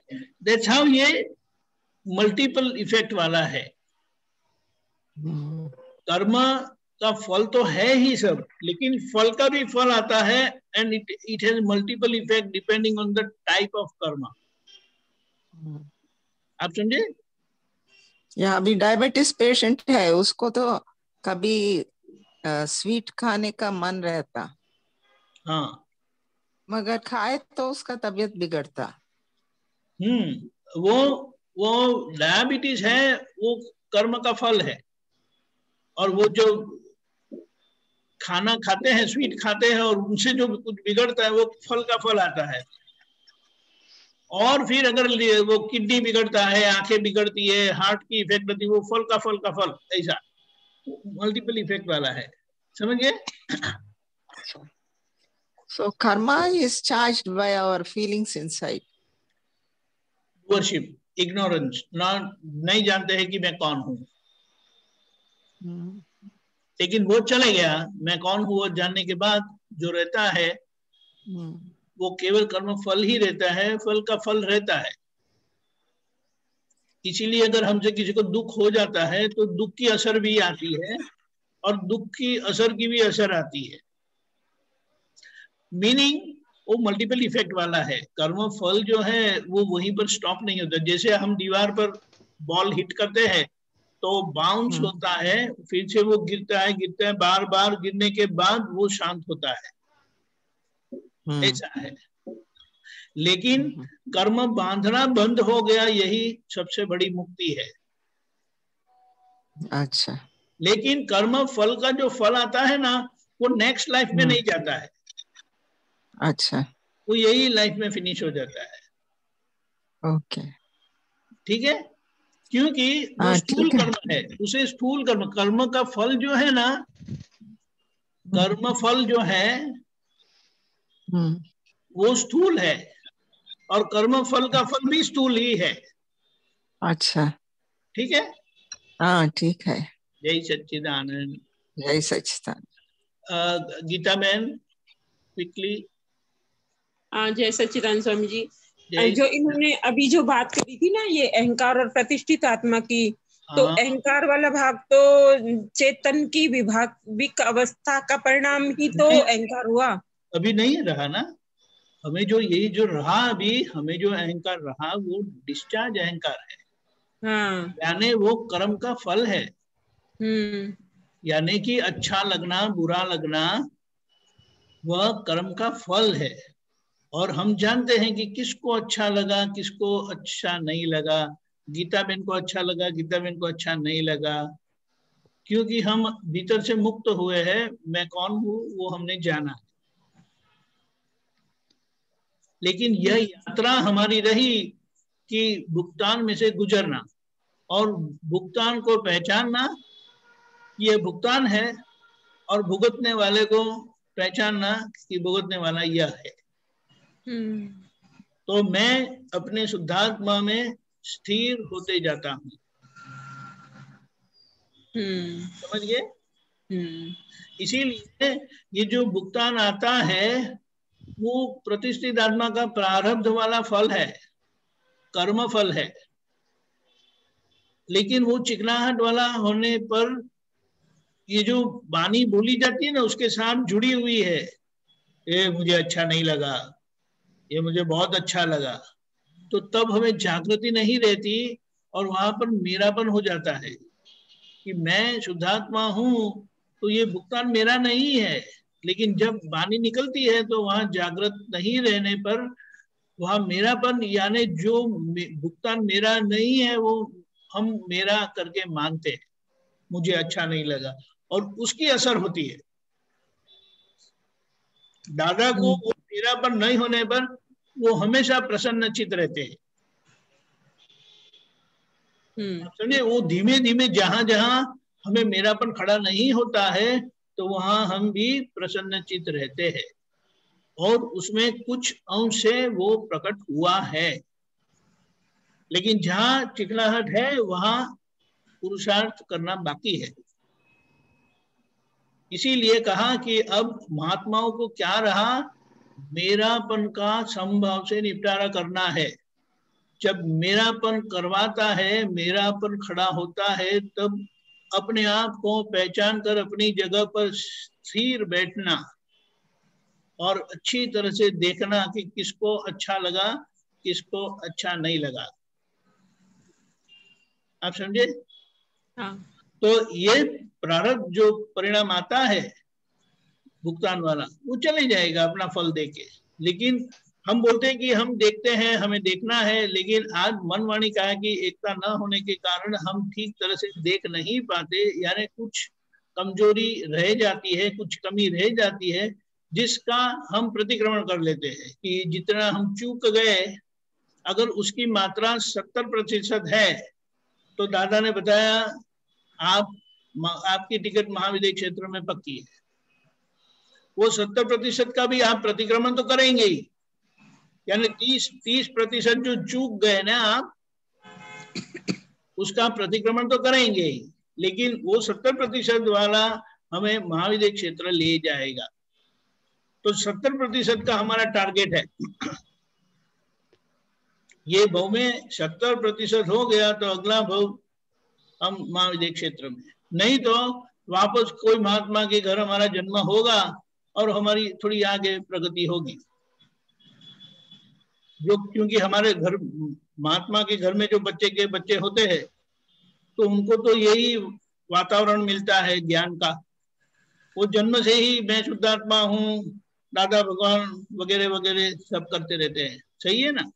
दैट्स हाउ ये मल्टीपल इफेक्ट वाला है। कर्म का फल तो है ही सब, लेकिन फल का भी फल आता है, and it has multiple effect depending on the type of कर्म। आप समझे? यहाँ अभी डायबिटीज पेशेंट है, उसको तो कभी स्वीट खाने का मन रहता, हाँ, मगर खाए तो उसका तबीयत बिगड़ता। वो डायबिटीज है, वो कर्म का फल है। और वो जो खाना खाते हैं, स्वीट खाते हैं, और उनसे जो कुछ बिगड़ता है, वो फल का फल आता है। और फिर अगर वो किडनी बिगड़ता है, आंखें बिगड़ती है, हार्ट की इफेक्ट होती है, वो फल का फल, ऐसा मल्टीपल इफेक्ट वाला है। समझ गए? So karma is charged by our feelings inside. Worship, ignorance, नहीं जानते हैं कि मैं कौन हूं। लेकिन वो चले गया, मैं कौन हूं वो जानने के बाद जो रहता है वो केवल कर्म फल ही रहता है, फल का फल रहता है। इसीलिए अगर हमसे किसी को दुख हो जाता है तो दुख की असर भी आती है, और दुख की असर की भी असर आती है। मीनिंग वो मल्टीपल इफेक्ट वाला है। कर्म फल जो है वो वहीं पर स्टॉप नहीं होता। जैसे हम दीवार पर बॉल हिट करते हैं तो बाउंस होता है, फिर से वो गिरता है, बार बार गिरने के बाद वो शांत होता है, ऐसा है। लेकिन कर्म बांधना बंद हो गया, यही सबसे बड़ी मुक्ति है। अच्छा, लेकिन कर्म फल का जो फल आता है ना, वो नेक्स्ट लाइफ में नहीं जाता है। अच्छा, वो यही लाइफ में फिनिश हो जाता है। ओके, ठीक है? क्योंकि वो स्थूल कर्म है, उसे स्थूल कर्म का फल जो है ना, कर्म फल जो है वो स्थूल है, और कर्म फल का फल भी स्थूल ही है। अच्छा, ठीक है? हाँ, ठीक है। जय सच्चिदानंद। जय सच्चिदानंद। Gita man quickly. जय सच्चिदानंद स्वामी जी। जो इन्होंने अभी जो बात करी थी ना, ये अहंकार और प्रतिष्ठित आत्मा की, तो अहंकार वाला भाग तो चेतन की विभाविक अवस्था का परिणाम ही तो अहंकार हुआ। अभी नहीं रहा ना, हमें जो यही जो रहा अभी, हमें जो अहंकार रहा वो डिस्चार्ज अहंकार है। हाँ, यानी वो कर्म का फल है। यानी कि अच्छा लगना बुरा लगना वह कर्म का फल है। और हम जानते हैं कि किसको अच्छा लगा, किसको अच्छा नहीं लगा। गीता बहन को अच्छा लगा, गीता बहन को अच्छा नहीं लगा, क्योंकि हम भीतर से मुक्त हुए हैं। मैं कौन हूं वो हमने जाना। लेकिन यह यात्रा हमारी रही कि भुगतान में से गुजरना, और भुगतान को पहचानना, ये भुगतान है, और भुगतने वाले को पहचानना कि भुगतने वाला यह है। तो मैं अपने शुद्धात्मा में स्थिर होते जाता हूँ। समझ गए? इसीलिए ये जो भुगतान आता है वो प्रतिष्ठित आत्मा का प्रारब्ध वाला फल है, कर्म फल है। लेकिन वो चिकनाहट वाला होने पर ये जो वाणी बोली जाती है ना, उसके साथ जुड़ी हुई है। ये मुझे अच्छा नहीं लगा, ये मुझे बहुत अच्छा लगा। तो तब हमें जागृति नहीं रहती और वहां पर मेरापन हो जाता है कि मैं शुद्धात्मा हूं, तो ये भुगतान मेरा नहीं है। लेकिन जब वाणी निकलती है तो वहां जागृत नहीं रहने पर वहां मेरापन, यानी जो भुगतान मेरा नहीं है वो हम मेरा करके मानते हैं, मुझे अच्छा नहीं लगा, और उसकी असर होती है। दादा को वो मेरापन नहीं होने पर वो हमेशा प्रसन्नचित रहते हैं। समझे? वो धीमे धीमे जहां जहां हमें मेरापन खड़ा नहीं होता है तो वहां हम भी प्रसन्नचित रहते हैं, और उसमें कुछ अंश से वो प्रकट हुआ है। लेकिन जहां चिकनाहट है वहां पुरुषार्थ करना बाकी है। इसीलिए कहा कि अब महात्माओं को क्या रहा, मेरापन का संभाव से निपटारा करना है। जब मेरापन करवाता है, मेरापन खड़ा होता है, तब अपने आप को पहचान कर अपनी जगह पर स्थिर बैठना और अच्छी तरह से देखना कि किसको अच्छा लगा, किसको अच्छा नहीं लगा। आप समझे? हाँ। तो ये प्रारब्ध जो परिणाम आता है भुगतान वाला, वो चले जाएगा अपना फल देके। लेकिन हम बोलते हैं कि हम देखते हैं, हमें देखना है, लेकिन आज मन वाणी का है कि एकता न होने के कारण हम ठीक तरह से देख नहीं पाते, यानी कुछ कमजोरी रह जाती है, कुछ कमी रह जाती है, जिसका हम प्रतिक्रमण कर लेते हैं कि जितना हम चूक गए, अगर उसकी मात्रा 70% है तो दादा ने बताया आपकी टिकट महाविद्यालय क्षेत्र में पक्की है। वो 70% का भी आप प्रतिक्रमण तो करेंगे ही, यानी 30% जो चूक गए ना आप, उसका प्रतिक्रमण तो करेंगे ही, लेकिन वो 70% वाला हमें महाविद्यालय क्षेत्र ले जाएगा। तो 70% का हमारा टारगेट है। ये भव में 70% हो गया तो अगला भव हम महाविद्यालय क्षेत्र में, नहीं तो वापस कोई महात्मा के घर हमारा जन्म होगा और हमारी थोड़ी आगे प्रगति होगी। जो क्योंकि हमारे घर महात्मा के घर में जो बच्चे होते हैं तो उनको तो यही वातावरण मिलता है ज्ञान का। वो जन्म से ही मैं शुद्धात्मा हूँ, दादा भगवान वगैरह वगैरह सब करते रहते हैं। सही है ना?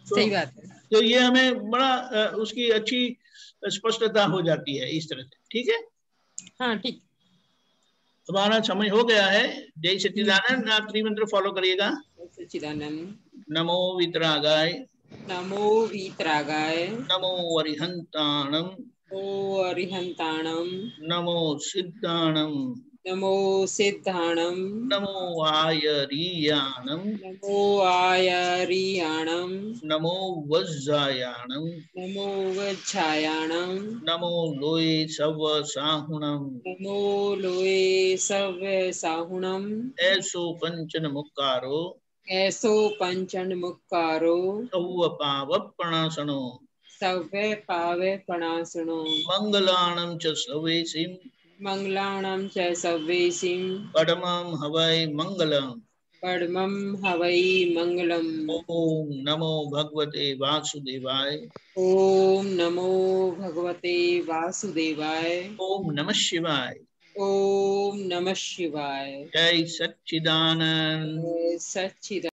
सही बात है। तो ये हमें बड़ा उसकी अच्छी स्पष्टता हो जाती है इस तरह से। ठीक है? हाँ ठीक। हमारा समय हो गया है। जय सच्चिदानंद। आप त्रिमंत्र फॉलो करिएगा। सच्चिदानंद। नमो वितरागाय, नमो वीतरागाय, नमो अरिहंताणम, नमो अरिहंताणम, नमो सिद्धाणम, नमो सिद्धाणम, नमो आयरीयाणम, नमो आयरीयाणम, नमो वज्रायाणम, नमो वज्रायाणम, नमो लोये सव साहुणम, नमो लोये सव साहुणम, ऐसो पंचन मुक्कारो, ऐसो पंचन मुक्कारो, सव पावपणासनो, सव्य पावे पणासनो, मंगलाणं च सवेसिं, मंगलाणं च सव्येसिं, परमं हवै मंगलम्, परमं हवै मंगलम्। ओम नमो भगवते वासुदेवाय, ओम नमो भगवते वासुदेवाय, ओम नमः शिवाय, ओम नमः शिवाय। जय सच्चिदानंद। सच्चिदानंद।